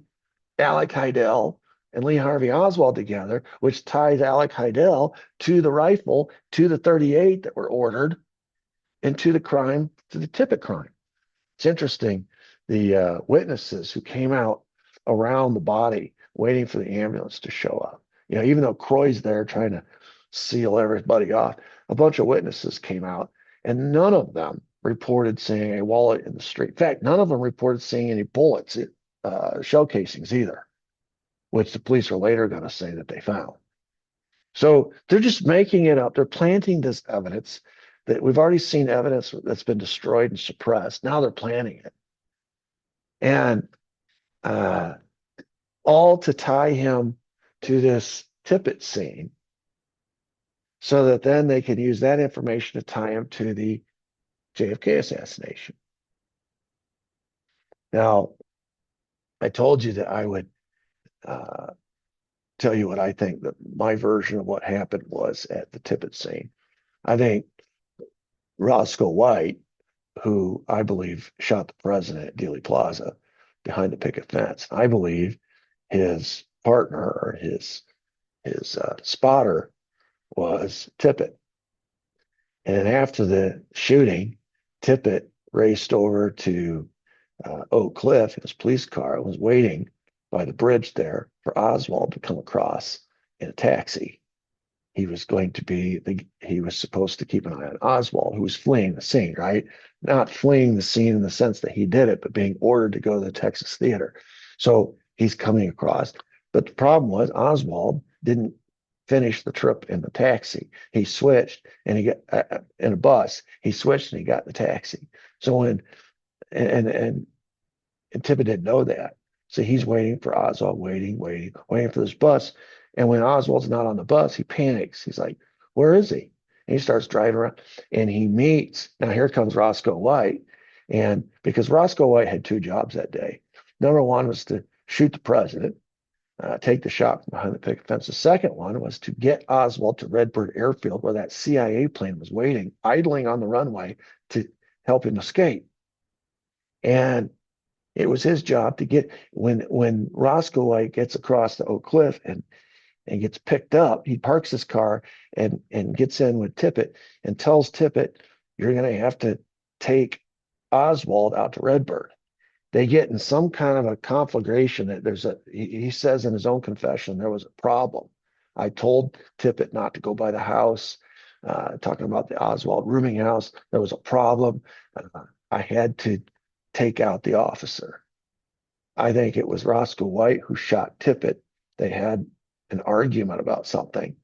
Alec Heidel and Lee Harvey Oswald together, which ties Alec Heidel to the rifle, to the 38 that were ordered, and to the crime, to the Tippit crime. It's interesting. The witnesses who came out around the body waiting for the ambulance to show up, even though Croy's there trying to seal everybody off, a bunch of witnesses came out, and none of them reported seeing a wallet in the street. In fact, none of them reported seeing any bullets, shell casings either, which the police are later going to say that they found. So they're just making it up. They're planting this evidence that we've already seen evidence that's been destroyed and suppressed. Now they're planting it. And all to tie him to this Tippit scene, so that then they can use that information to tie him to the JFK assassination. Now, I told you that I would tell you what I think that my version of what happened was at the Tippit scene. I think Roscoe White, who I believe shot the president at Dealey Plaza behind the picket fence, I believe his partner or his spotter was Tippit. And after the shooting, Tippit raced over to Oak Cliff. His police car was waiting by the bridge there for Oswald to come across in a taxi. he was going to be he was supposed to keep an eye on Oswald, who was fleeing the scene, right? Not fleeing the scene in the sense that he did it, but being ordered to go to the Texas theater. So he's coming across. But the problem was Oswald didn't finish the trip in the taxi. He switched and he got in a bus. He switched and he got the taxi. So when and Tippett didn't know that. So he's waiting for Oswald, waiting for this bus. And when Oswald's not on the bus, he panics. He's like, where is he? And he starts driving around and he meets. Now here comes Roscoe White. And because Roscoe White had two jobs that day. Number one was to shoot the president, take the shot from behind the picket fence. The second one was to get Oswald to Redbird Airfield, where that CIA plane was waiting, idling on the runway to help him escape. And it was his job to get when Roscoe White gets across the Oak Cliff and gets picked up, he parks his car and gets in with Tippett and tells Tippett, you're going to have to take Oswald out to Redbird. They get in some kind of a conflagration that he says in his own confession, there was a problem. I told Tippett not to go by the house, talking about the Oswald rooming house. There was a problem. I had to take out the officer. I think it was Roscoe White who shot Tippett. They had an argument about something.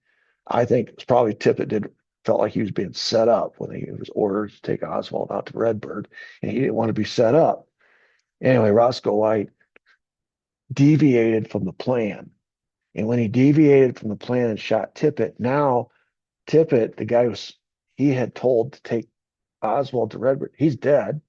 I think it's probably Tippett felt like he was being set up when he was ordered to take Oswald out to Redbird, and he didn't want to be set up. Anyway, Roscoe White deviated from the plan. And when he deviated from the plan and shot Tippett, now Tippett, the guy he had told to take Oswald to Redbird, he's dead.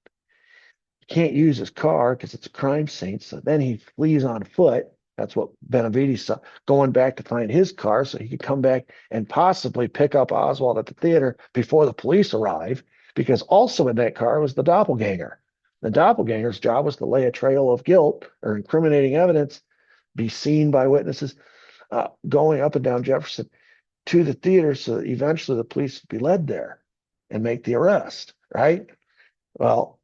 Can't use his car because it's a crime scene. So then he flees on foot. That's what Benavides saw, going back to find his car so he could come back and possibly pick up Oswald at the theater before the police arrive, because also in that car was the doppelganger. The doppelganger's job was to lay a trail of guilt or incriminating evidence, be seen by witnesses, going up and down Jefferson to the theater so that eventually the police would be led there and make the arrest, right? Well,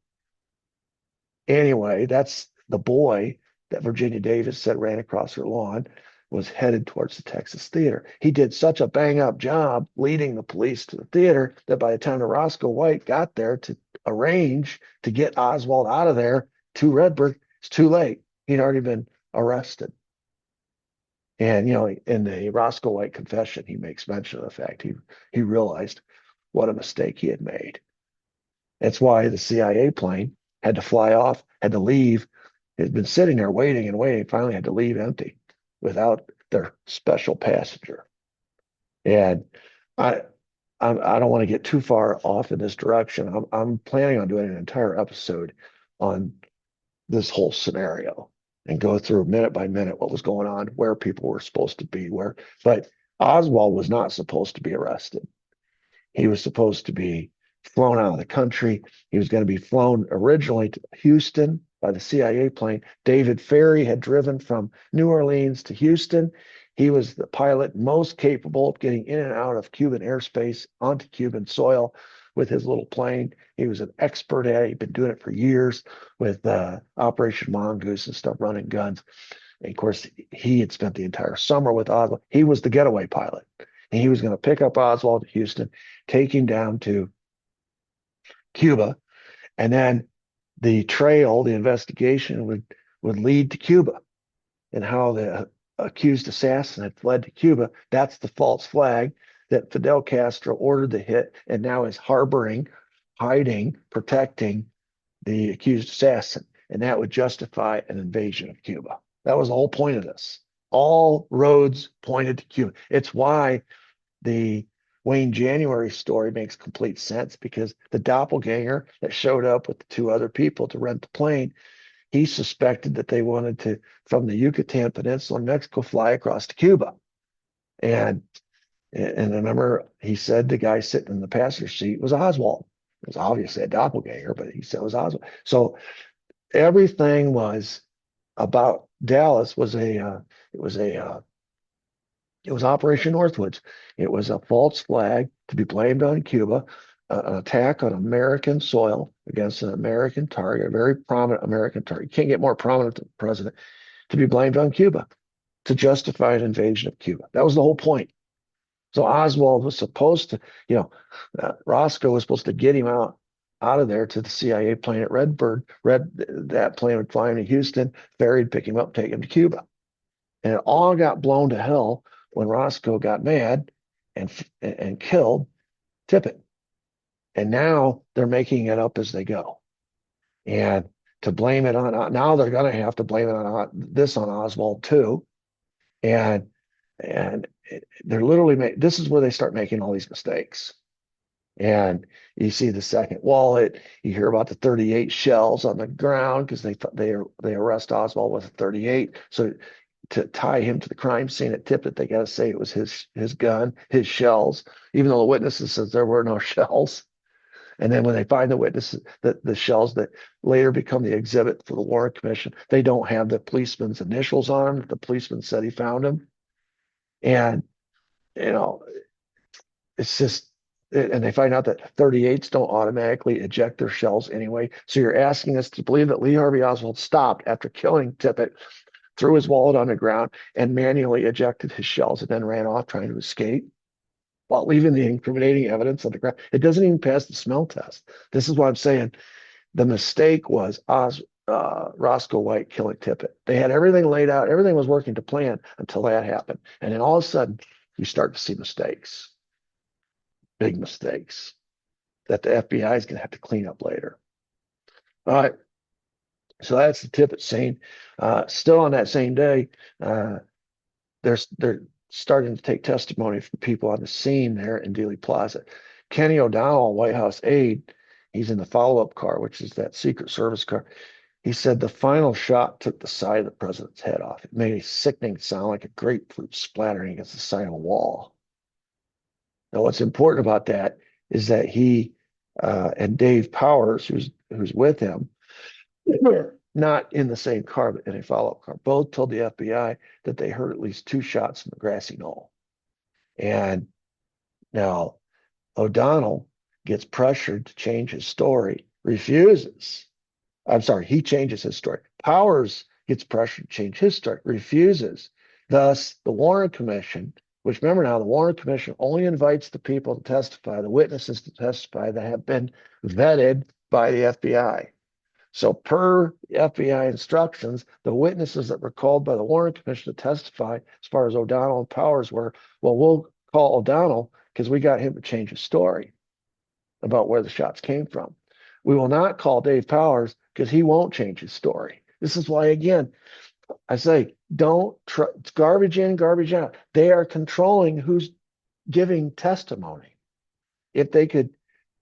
anyway, that's the boy that Virginia Davis said ran across her lawn was headed towards the Texas theater. He did such a bang-up job leading the police to the theater that by the time the Roscoe White got there to arrange to get Oswald out of there to Redbird, it's too late. He'd already been arrested. And, in the Roscoe White confession, he makes mention of the fact he realized what a mistake he had made. That's why the CIA plane had to fly off, had to leave. It had been sitting there waiting and waiting, finally had to leave empty without their special passenger. And I don't want to get too far off in this direction. I'm planning on doing an entire episode on this whole scenario and go through minute by minute what was going on, where people were supposed to be, but Oswald was not supposed to be arrested. He was supposed to be flown out of the country. He was going to be flown originally to Houston by the CIA plane. David Ferry had driven from New Orleans to Houston. He was the pilot most capable of getting in and out of Cuban airspace onto Cuban soil with his little plane. He was an expert at it. He'd been doing it for years with Operation Mongoose and stuff, running guns. And of course, he had spent the entire summer with Oswald. He was the getaway pilot. And he was going to pick up Oswald at Houston, take him down to Cuba, and then the investigation would lead to Cuba, and how the accused assassin had fled to Cuba. That's the false flag that Fidel Castro ordered the hit and now is harboring, hiding, protecting the accused assassin. And that would justify an invasion of Cuba. That was the whole point of this. All roads pointed to Cuba. It's why the Wayne January story makes complete sense, because the doppelganger that showed up with the two other people to rent the plane, he suspected that they wanted to, from the Yucatan Peninsula in Mexico, fly across to Cuba. And I remember he said the guy sitting in the passenger seat was Oswald. It was obviously a doppelganger, but he said it was Oswald. So everything was about Dallas was it was Operation Northwoods. It was a false flag to be blamed on Cuba, an attack on American soil against an American target, a very prominent American target. You can't get more prominent than the president, to be blamed on Cuba to justify an invasion of Cuba. That was the whole point. So Oswald was supposed to, Roscoe was supposed to get him out of there to the CIA plane at Redbird. That plane would fly him to Houston, ferry'd pick him up, take him to Cuba. And it all got blown to hell when Roscoe got mad and killed Tippit. And now they're making it up as they go. And to blame it on, now they're going to have to blame it on Oswald too. And they're literally this is where they start making all these mistakes. And you see the second wallet, you hear about the 38 shells on the ground because they arrest Oswald with a 38. So to tie him to the crime scene at Tippit, they got to say it was his gun, his shells, even though the witnesses says there were no shells. And then when they find the witnesses, the shells that later become the exhibit for the Warren Commission, they don't have the policeman's initials on them. The policeman said he found them. And, it's just, and they find out that 38s don't automatically eject their shells anyway. So you're asking us to believe that Lee Harvey Oswald stopped after killing Tippit, threw his wallet on the ground, and manually ejected his shells and then ran off trying to escape while leaving the incriminating evidence on the ground. It doesn't even pass the smell test. This is why I'm saying the mistake was Roscoe White killing Tippit. They had everything laid out. Everything was working to plan until that happened. And then all of a sudden, you start to see mistakes, big mistakes that the FBI is going to have to clean up later. All right. So that's the Tippit scene. Still on that same day, they're starting to take testimony from people on the scene there in Dealey Plaza. Kenny O'Donnell, White House aide, he's in the follow-up car, which is that Secret Service car. He said the final shot took the side of the president's head off. It made a sickening sound like a grapefruit splattering against the side of a wall. Now, what's important about that is that he and Dave Powers, who's with him, were not in the same car, but in a follow-up car. Both told the FBI that they heard at least 2 shots from the grassy knoll. And now O'Donnell gets pressured to change his story, refuses. I'm sorry, he changes his story. Powers gets pressured to change his story, refuses. Thus, the Warren Commission, which remember now, the Warren Commission only invites the people to testify, the witnesses to testify that have been vetted by the FBI. So per FBI instructions, the witnesses that were called by the Warren Commission to testify, as far as O'Donnell and Powers were, well, we'll call O'Donnell because we got him to change his story about where the shots came from. We will not call Dave Powers because he won't change his story. This is why, again, I say, it's garbage in, garbage out. They are controlling who's giving testimony. If they could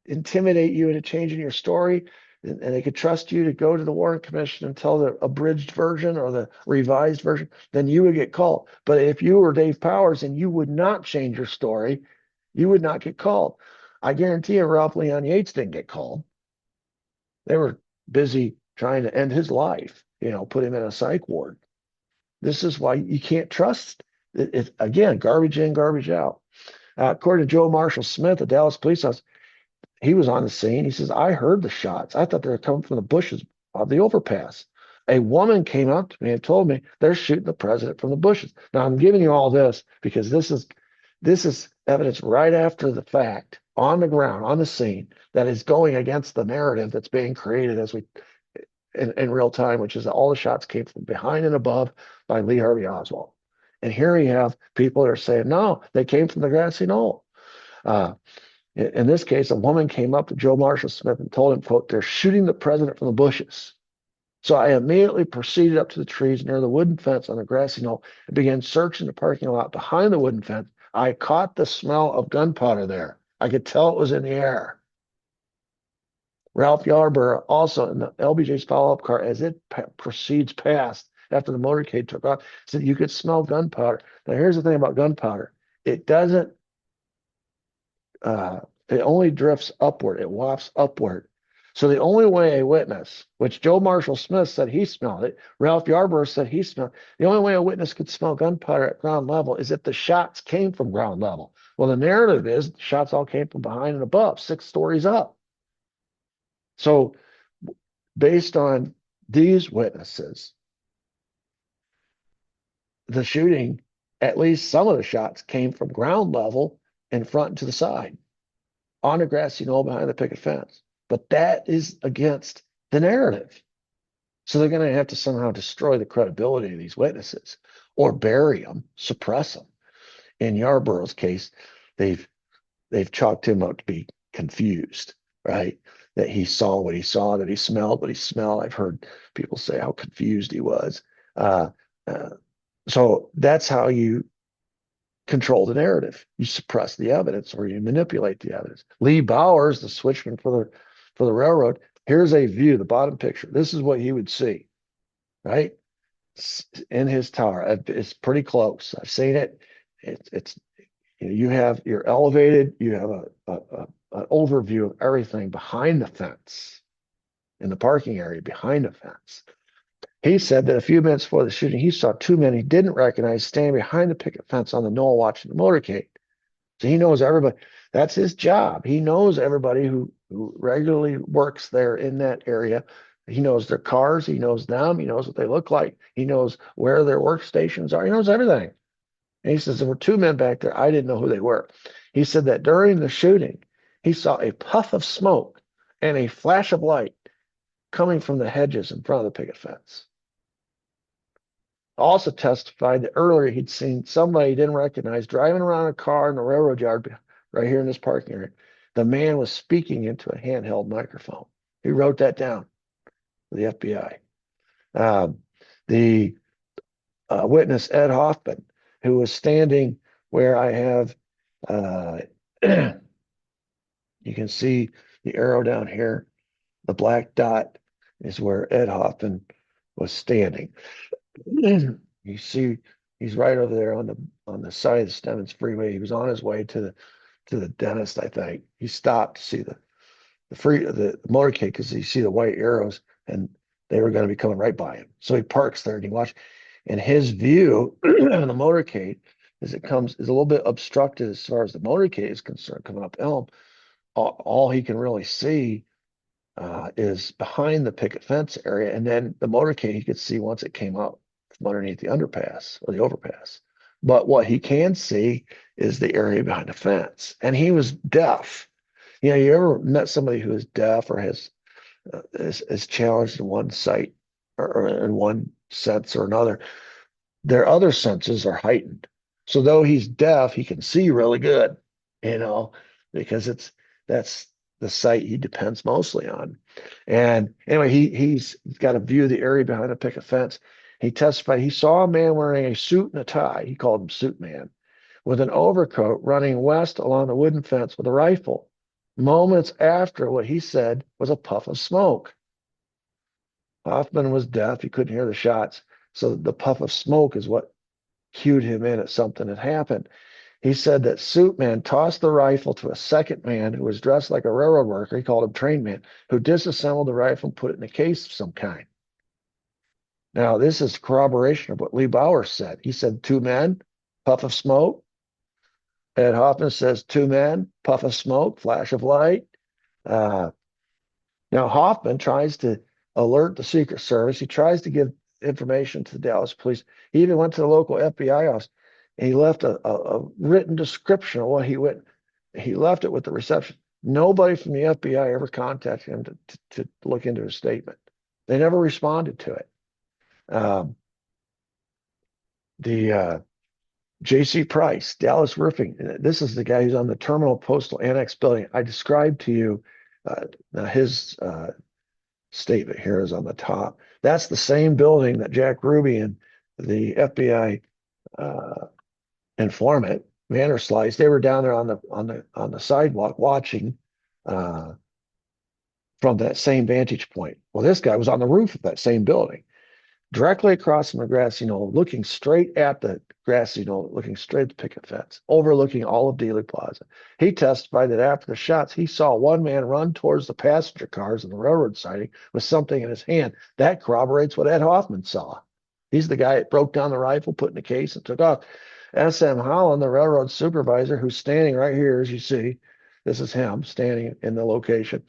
intimidate you into changing your story, and they could trust you to go to the Warren Commission and tell the abridged version or the revised version, then you would get called. But if you were Dave Powers and you would not change your story, you would not get called. I guarantee you Ralph Leon Yates didn't get called. They were busy trying to end his life, put him in a psych ward. This is why you can't trust it. Again, garbage in, garbage out. According to Joe Marshall Smith, the Dallas police officer, he was on the scene. He says, I heard the shots. I thought they were coming from the bushes of the overpass. A woman came up to me and told me they're shooting the president from the bushes. Now, I'm giving you all this because this is evidence right after the fact, on the ground, on the scene, that is going against the narrative that's being created in real time, which is that all the shots came from behind and above by Lee Harvey Oswald. And here you have people that are saying, no, they came from the grassy knoll. In this case, a woman came up to Joe Marshall Smith and told him, quote, they're shooting the president from the bushes. So I immediately proceeded up to the trees near the wooden fence on the grassy knoll and began searching the parking lot behind the wooden fence. I caught the smell of gunpowder there. I could tell it was in the air. Ralph Yarborough also in the LBJ's follow-up car, as it proceeds past after the motorcade took off, said you could smell gunpowder. Now here's the thing about gunpowder. It doesn't, it only drifts upward. It wafts upward. So the only way a witness, which Joe Marshall Smith said he smelled it, Ralph Yarborough said he smelled it, the only way a witness could smell gunpowder at ground level is if the shots came from ground level. Well, the narrative is the shots all came from behind and above, 6 stories up. So based on these witnesses, the shooting, at least some of the shots came from ground level, in front and to the side on a grassy knoll behind the picket fence. But that is against the narrative. So they're going to have to somehow destroy the credibility of these witnesses or bury them, suppress them. In Yarborough's case, they've chalked him up to be confused, right? That he saw what he saw, that he smelled what he smelled. I've heard people say how confused he was. Uh, uh, so that's how you control the narrative. You suppress the evidence or you manipulate the evidence. Lee Bowers, the switchman for the railroad, here's a view, the bottom picture. This is what he would see, right? In his tower. It's pretty close. I've seen it. It's you have, you're elevated, you have an overview of everything behind the fence, in the parking area behind the fence. He said that a few minutes before the shooting, he saw two men he didn't recognize standing behind the picket fence on the knoll watching the motorcade. So he knows everybody. That's his job. He knows everybody who regularly works there in that area. He knows their cars. He knows them. He knows what they look like. He knows where their workstations are. He knows everything. And he says, there were two men back there. I didn't know who they were. He said that during the shooting, he saw a puff of smoke and a flash of light coming from the hedges in front of the picket fence. Also testified that earlier he'd seen somebody he didn't recognize driving around a car in the railroad yard right here in this parking area. The man was speaking into a handheld microphone. He wrote that down for the FBI. The witness, Ed Hoffman, who was standing where I have, you can see the arrow down here. The black dot is where Ed Hoffman was standing. You see, he's right over there on the side of the Stemmons Freeway. He was on his way to the dentist, I think. He stopped to see the motorcade because you see the white arrows, and they were going to be coming right by him. So he parks there and he watched. And his view on the motorcade is a little bit obstructed as far as the motorcade is concerned. Coming up Elm, all he can really see is behind the picket fence area, and then the motorcade he could see once it came out from underneath the underpass or the overpass. But what he can see is the area behind the fence. And he was deaf. You know, you ever met somebody who is deaf or has is challenged in one sight or in one sense or another? Their other senses are heightened. So though he's deaf, he can see really good, because that's the sight he depends mostly on. And anyway, he's got a view of the area behind the picket fence. He testified he saw a man wearing a suit and a tie. He called him Suit Man, with an overcoat running west along the wooden fence with a rifle. Moments after, what he said was a puff of smoke. Hoffman was deaf. He couldn't hear the shots. So the puff of smoke is what cued him in that something had happened. He said that Suit Man tossed the rifle to a second man who was dressed like a railroad worker. He called him Train Man, who disassembled the rifle and put it in a case of some kind. Now, this is corroboration of what Lee Bowers said. He said, two men, puff of smoke. Ed Hoffman says, two men, puff of smoke, flash of light. Now, Hoffman tries to alert the Secret Service. He tries to give information to the Dallas police. He even went to the local FBI office, and he left a written description of what he went. He left it with the reception. Nobody from the FBI ever contacted him to look into his statement. They never responded to it. The J.C. Price, Dallas Roofing. This is the guy who's on the Terminal Postal Annex building. I described to you his statement here is on the top. That's the same building that Jack Ruby and the FBI informant Vanderslice, they were down there on the sidewalk watching from that same vantage point. Well, this guy was on the roof of that same building, directly across from the grassy knoll, looking straight at the grassy knoll, looking straight at the picket fence, overlooking all of Dealey Plaza. He testified that after the shots, he saw one man run towards the passenger cars in the railroad siding with something in his hand. That corroborates what Ed Hoffman saw. He's the guy that broke down the rifle, put in the case, and took off. S.M. Holland, the railroad supervisor, who's standing right here, as you see, this is him standing in the location.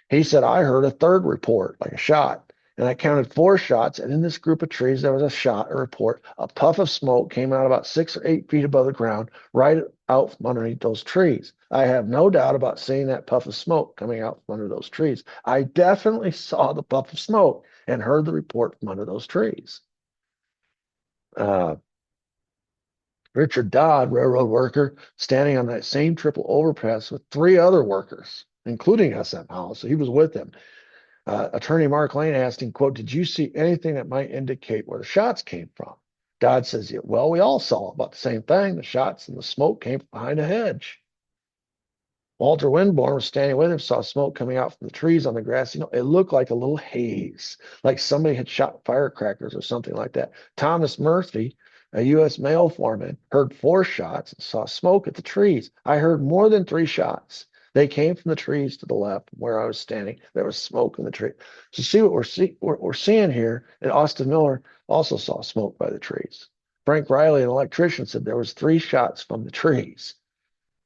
He said, I heard a third report, like a shot, and I counted 4 shots. And in this group of trees, there was a report. A puff of smoke came out about 6 or 8 feet above the ground, right out from underneath those trees. I have no doubt about seeing that puff of smoke coming out from under those trees. I definitely saw the puff of smoke and heard the report from under those trees. Richard Dodd, railroad worker, standing on that same triple overpass with 3 other workers, including S.M. Howell, so he was with them. Attorney Mark Lane asked him, quote, "Did you see anything that might indicate where the shots came from?" Dodd says, "Yeah, well, we all saw about the same thing. The shots and the smoke came from behind a hedge." Walter Winborn was standing with him, saw smoke coming out from the trees on the grass. It looked like a little haze, like somebody had shot firecrackers or something like that. Thomas Murphy, a U.S. mail foreman, heard 4 shots and saw smoke at the trees. I heard more than 3 shots. They came from the trees to the left where I was standing. There was smoke in the tree. So see what we're seeing here. And Austin Miller also saw smoke by the trees. Frank Riley, an electrician, said there was 3 shots from the trees.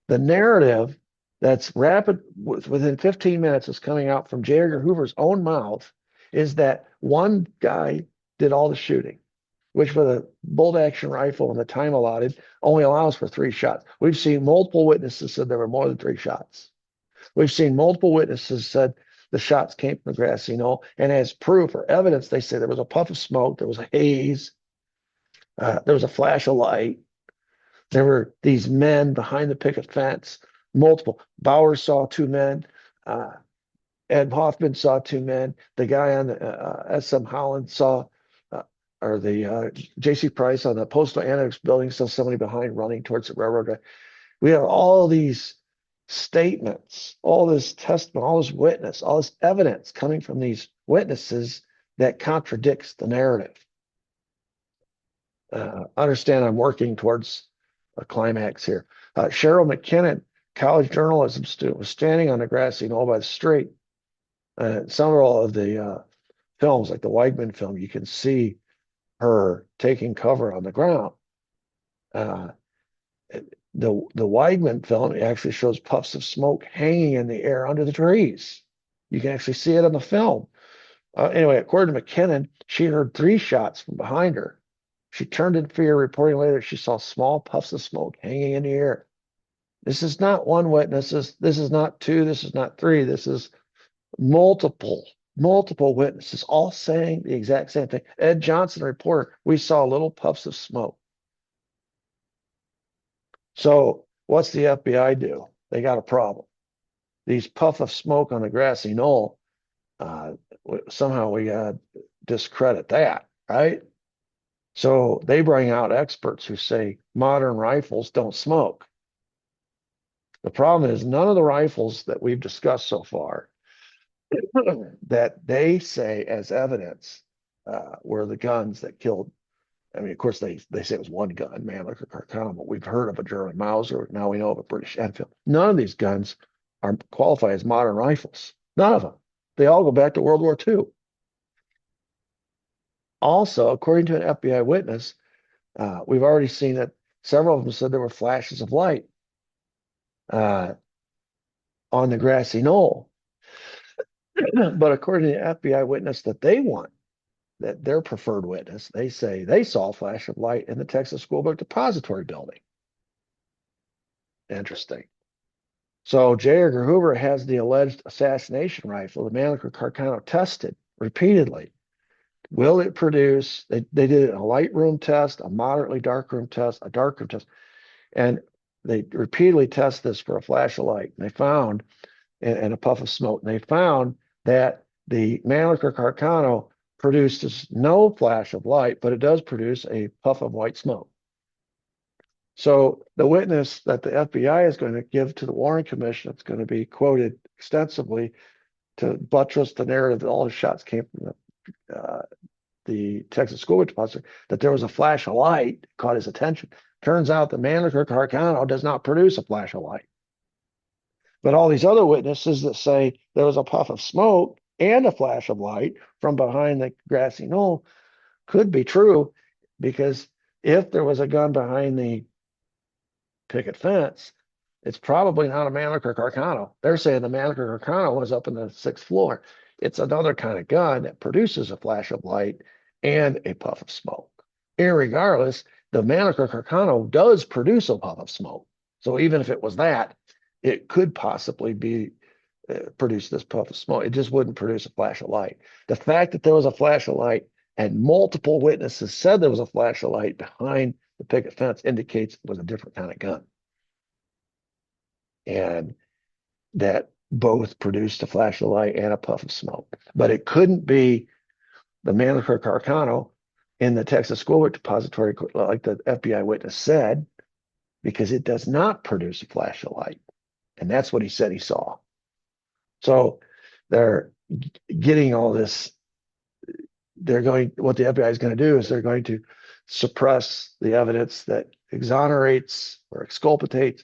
The narrative that's rapid within 15 minutes is coming out from J. Edgar Hoover's own mouth is that one guy did all the shooting, which with a bolt action rifle and the time allotted only allows for 3 shots. We've seen multiple witnesses said there were more than 3 shots. We've seen multiple witnesses said the shots came from the grassy knoll, and as proof or evidence, they say there was a puff of smoke, there was a haze, there was a flash of light. There were these men behind the picket fence, multiple. Bowers saw 2 men. Ed Hoffman saw 2 men. The guy on the S.M. Holland saw, or the J.C. Price on the Postal Annex building saw somebody behind running towards the railroad. We have all these statements, all this testimony, all this witness, all this evidence coming from these witnesses that contradicts the narrative. Understand I'm working towards a climax here. Cheryl McKinnon, college journalism student, was standing on the grassy knoll by the street. Several of the films, like the Weigman film, you can see her taking cover on the ground. The Weigman film actually shows puffs of smoke hanging in the air under the trees. You can actually see it on the film. Anyway, according to McKinnon, she heard 3 shots from behind her. She turned in fear, reporting later she saw small puffs of smoke hanging in the air. This is not one witness. This is not 2. This is not 3. This is multiple witnesses all saying the exact same thing. Ed Johnson, reporter, we saw little puffs of smoke. So what's the FBI do? They got a problem. These puff of smoke on the grassy knoll, somehow we got to discredit that, right? So they bring out experts who say modern rifles don't smoke. The problem is none of the rifles that we've discussed so far that they say as evidence were the guns that killed. I mean, of course, they say it was one gun, Mannlicher Carcano, but we've heard of a German Mauser. Now we know of a British Enfield. None of these guns are qualified as modern rifles. None of them. They all go back to World War II. Also, according to an FBI witness, we've already seen that several of them said there were flashes of light on the grassy knoll. But according to the FBI witness that they want, that their preferred witness, they say they saw a flash of light in the Texas School Book Depository building. Interesting. So J. Edgar Hoover has the alleged assassination rifle, the Mannlicher Carcano, tested repeatedly. Will it produce? They did a light room test, a moderately dark room test, a dark room test, and they repeatedly test this for a flash of light. And they found, and a puff of smoke, and they found that the Mannlicher Carcano produces no flash of light, but it does produce a puff of white smoke. So the witness that the FBI is going to give to the Warren Commission, it's going to be quoted extensively to buttress the narrative that all the shots came from the Texas School Book Depository, that there was a flash of light, caught his attention. Turns out the Mannlicher Carcano does not produce a flash of light. But all these other witnesses that say there was a puff of smoke and a flash of light from behind the grassy knoll could be true, because if there was a gun behind the picket fence, it's probably not a Mannlicher Carcano. They're saying the Mannlicher Carcano was up in the 6th floor. It's another kind of gun that produces a flash of light and a puff of smoke. Irregardless, the Mannlicher Carcano does produce a puff of smoke. So even if it was that, it could possibly be produce this puff of smoke. It just wouldn't produce a flash of light. The fact that there was a flash of light and multiple witnesses said there was a flash of light behind the picket fence indicates it was a different kind of gun. And that both produced a flash of light and a puff of smoke. But it couldn't be the Mannlicher Carcano in the Texas School Book Depository, like the FBI witness said, because it does not produce a flash of light. And that's what he said he saw. So they're getting all this. What the FBI is going to do is they're going to suppress the evidence that exonerates or exculpates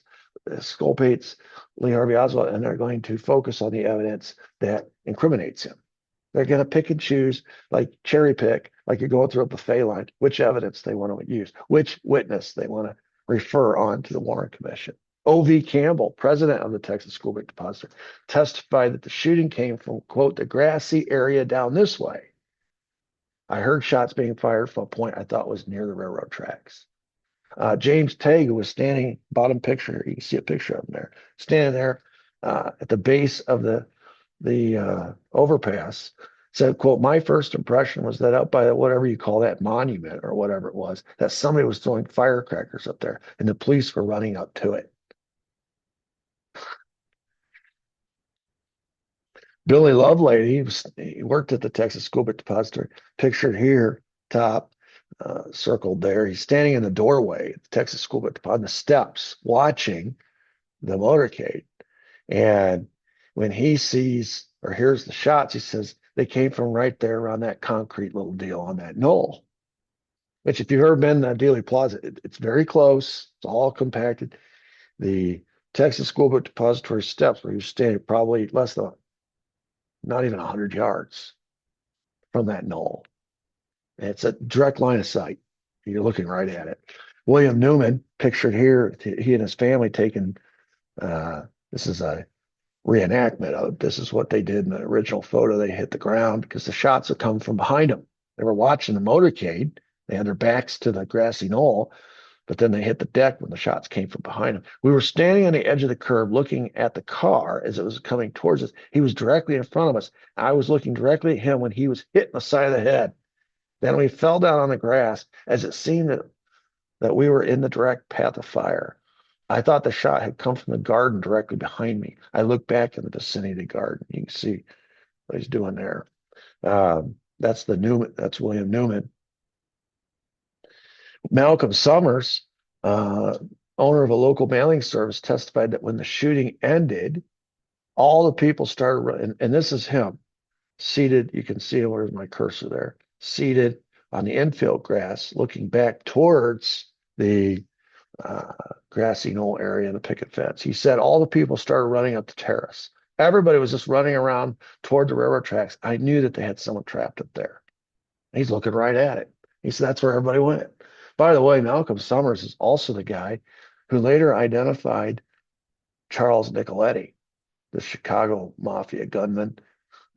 Lee Harvey Oswald, and they're going to focus on the evidence that incriminates him. They're going to pick and choose, like cherry pick, like you're going through a buffet line, which evidence they want to use, which witness they want to refer on to the Warren Commission. O.V. Campbell, president of the Texas School Book Depository, testified that the shooting came from, quote, the grassy area down this way. I heard shots being fired from a point I thought was near the railroad tracks. James Tague, who was standing, bottom picture, you can see a picture of him there, standing there at the base of the overpass, said, quote, my first impression was that up by whatever you call that monument or whatever it was, that somebody was throwing firecrackers up there and the police were running up to it. Billy Lovelady, he worked at the Texas School Book Depository, pictured here, top, circled there. He's standing in the doorway at the Texas School Book Depository, on the steps, watching the motorcade. And when he sees or hears the shots, he says they came from right there around that concrete little deal on that knoll. Which, if you've ever been to Dealey Plaza, it's very close. It's all compacted. The Texas School Book Depository steps, where you're standing probably less than, not even 100 yards from that knoll. And it's a direct line of sight. You're looking right at it. William Newman, pictured here, he and his family taking, this is a reenactment of it. This is what they did in the original photo. They hit the ground because the shots had come from behind them. They were watching the motorcade. They had their backs to the grassy knoll, but then they hit the deck when the shots came from behind them. We were standing on the edge of the curb looking at the car as it was coming towards us. He was directly in front of us. I was looking directly at him when he was hit in the side of the head. Then we fell down on the grass as it seemed that we were in the direct path of fire. I thought the shot had come from the garden directly behind me. I looked back in the vicinity of the garden. You can see what he's doing there. That's William Newman. Malcolm Summers, owner of a local mailing service, testified that when the shooting ended, all the people started running, and this is him, seated, you can see, where's my cursor there, seated on the infield grass, looking back towards the grassy knoll area and the picket fence. He said all the people started running up the terrace. Everybody was just running around toward the railroad tracks. I knew that they had someone trapped up there. He's looking right at it. He said that's where everybody went. By the way, Malcolm Summers is also the guy who later identified Charles Nicoletti, the Chicago Mafia gunman,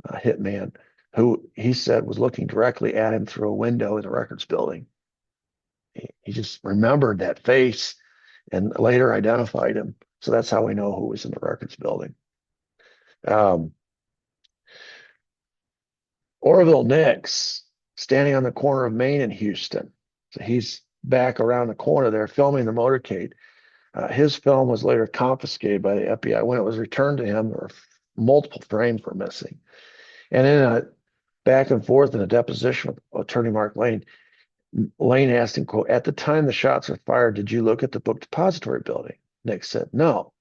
hitman, who he said was looking directly at him through a window in the records building. He just remembered that face and later identified him. So that's how we know who was in the records building. Orville Nix, standing on the corner of Main and Houston. So he's back around the corner there filming the motorcade. His film was later confiscated by the FBI. When it was returned to him, there were multiple frames were missing. And in a back and forth in a deposition with attorney Mark Lane, Lane asked him, quote, at the time the shots were fired, did you look at the book depository building? Nick said, no.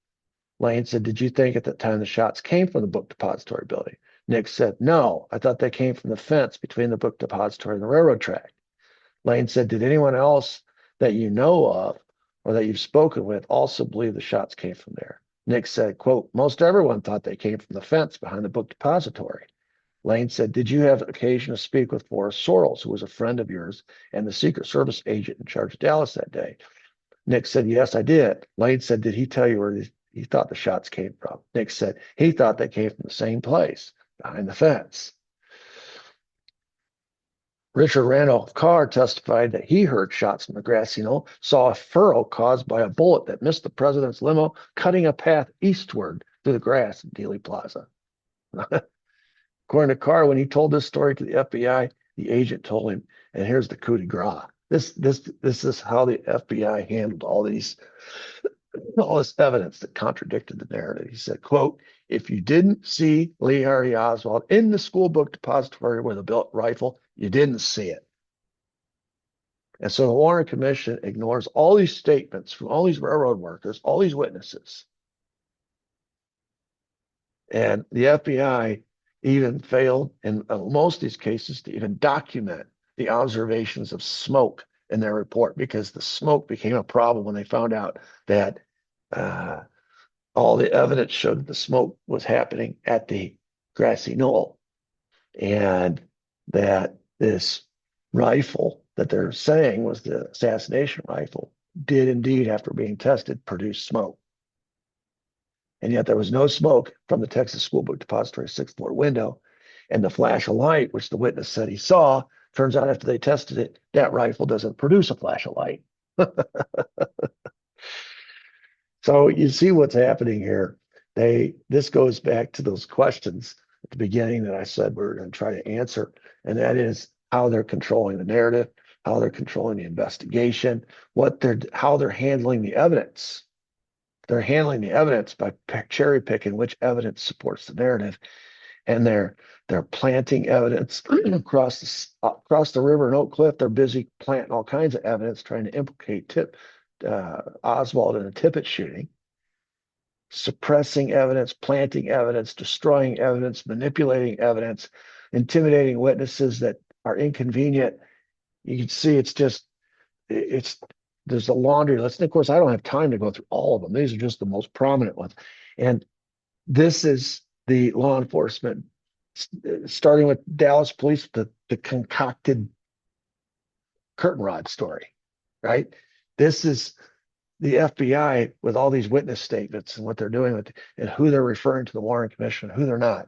Lane said, did you think at the time the shots came from the book depository building? Nick said, no, I thought they came from the fence between the book depository and the railroad track. Lane said, did anyone else that you know of or that you've spoken with also believe the shots came from there? Nick said, quote, most everyone thought they came from the fence behind the book depository. Lane said, did you have occasion to speak with Forrest Sorrells, who was a friend of yours and the Secret Service agent in charge of Dallas that day? Nick said, yes, I did. Lane said, did he tell you where he thought the shots came from? Nick said, he thought they came from the same place. behind the fence. Richard Randolph Carr testified that he heard shots from the grassy knoll, saw a furrow caused by a bullet that missed the president's limo, cutting a path eastward through the grass in Dealey Plaza. According to Carr, when he told this story to the FBI, the agent told him, and here's the coup de grace. This is how the FBI handled all this evidence that contradicted the narrative. He said, quote, if you didn't see Lee Harvey Oswald in the school book depository with a built rifle, you didn't see it. And so the Warren Commission ignores all these statements from all these railroad workers, all these witnesses. And the FBI even failed in most of these cases to even document the observations of smoke in their report, because the smoke became a problem when they found out that all the evidence showed that the smoke was happening at the grassy knoll, and that this rifle that they're saying was the assassination rifle did indeed, after being tested, produce smoke. And yet there was no smoke from the Texas School Book Depository sixth floor window. And the flash of light, which the witness said he saw, turns out after they tested it, that rifle doesn't produce a flash of light. So you see what's happening here. This goes back to those questions at the beginning that I said we were going to try to answer, and that is how they're controlling the narrative, how they're controlling the investigation, how they're handling the evidence. They're handling the evidence by cherry picking which evidence supports the narrative, and they're planting evidence across the river in Oak Cliff. They're busy planting all kinds of evidence, trying to implicate Oswald in a Tippit shooting, suppressing evidence, planting evidence, destroying evidence, manipulating evidence, intimidating witnesses that are inconvenient. You can see there's a laundry list. And of course, I don't have time to go through all of them. These are just the most prominent ones. And this is the law enforcement, starting with Dallas police, the concocted curtain rod story, right? This is the FBI with all these witness statements and what they're doing and who they're referring to the Warren Commission, who they're not.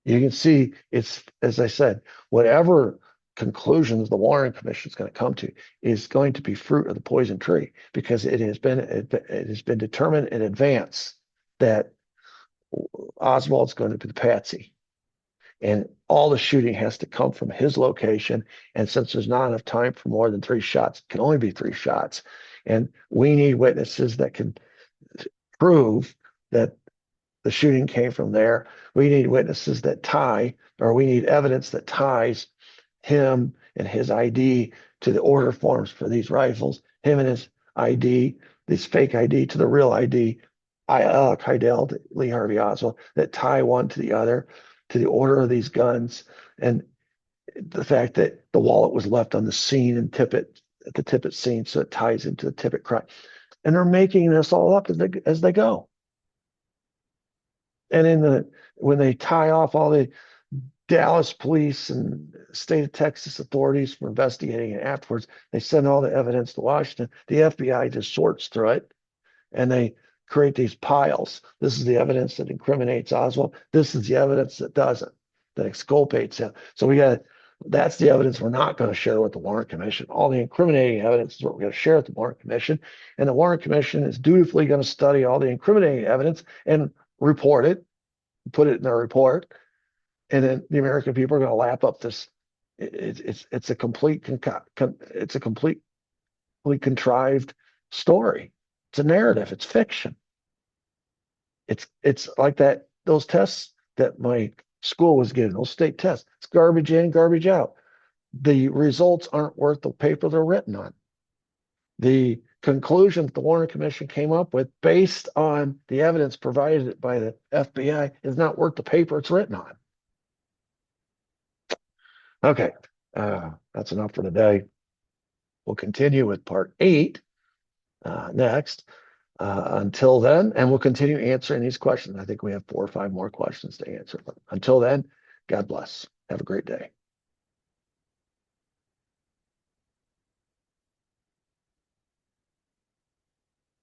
You can see it's, as I said, whatever conclusions the Warren Commission is going to come to is going to be fruit of the poison tree, because it has been determined in advance that Oswald's going to be the patsy, and all the shooting has to come from his location. And since there's not enough time for more than 3 shots, it can only be 3 shots. And we need witnesses that can prove that the shooting came from there. We need witnesses that we need evidence that ties him and his ID to the order forms for these rifles, him and his ID, this fake ID to the real ID, Heidel, Lee Harvey Oswald, that tie one to the other, to the order of these guns, and the fact that the wallet was left on the scene in Tippit, at the Tippit scene, so it ties into the Tippit crime. And they're making this all up as they go. And when they tie off all the Dallas police and state of Texas authorities for investigating it afterwards, they send all the evidence to Washington. The FBI just sorts through it, and they create these piles. This is the evidence that incriminates Oswald. This is the evidence that doesn't, that exculpates him. So that's the evidence we're not going to share with the Warren Commission. All the incriminating evidence is what we're going to share with the Warren Commission. And the Warren Commission is dutifully going to study all the incriminating evidence and report it, put it in their report. And then the American people are going to lap up this. It's a completely contrived story. It's a narrative. It's fiction. It's like those tests that my school was giving, those state tests. It's garbage in, garbage out. The results aren't worth the paper they're written on. The conclusion that the Warren Commission came up with based on the evidence provided by the FBI is not worth the paper it's written on. Okay, that's enough for today. We'll continue with part 8 next. Until then, and we'll continue answering these questions. I think we have 4 or 5 more questions to answer. But until then, God bless. Have a great day.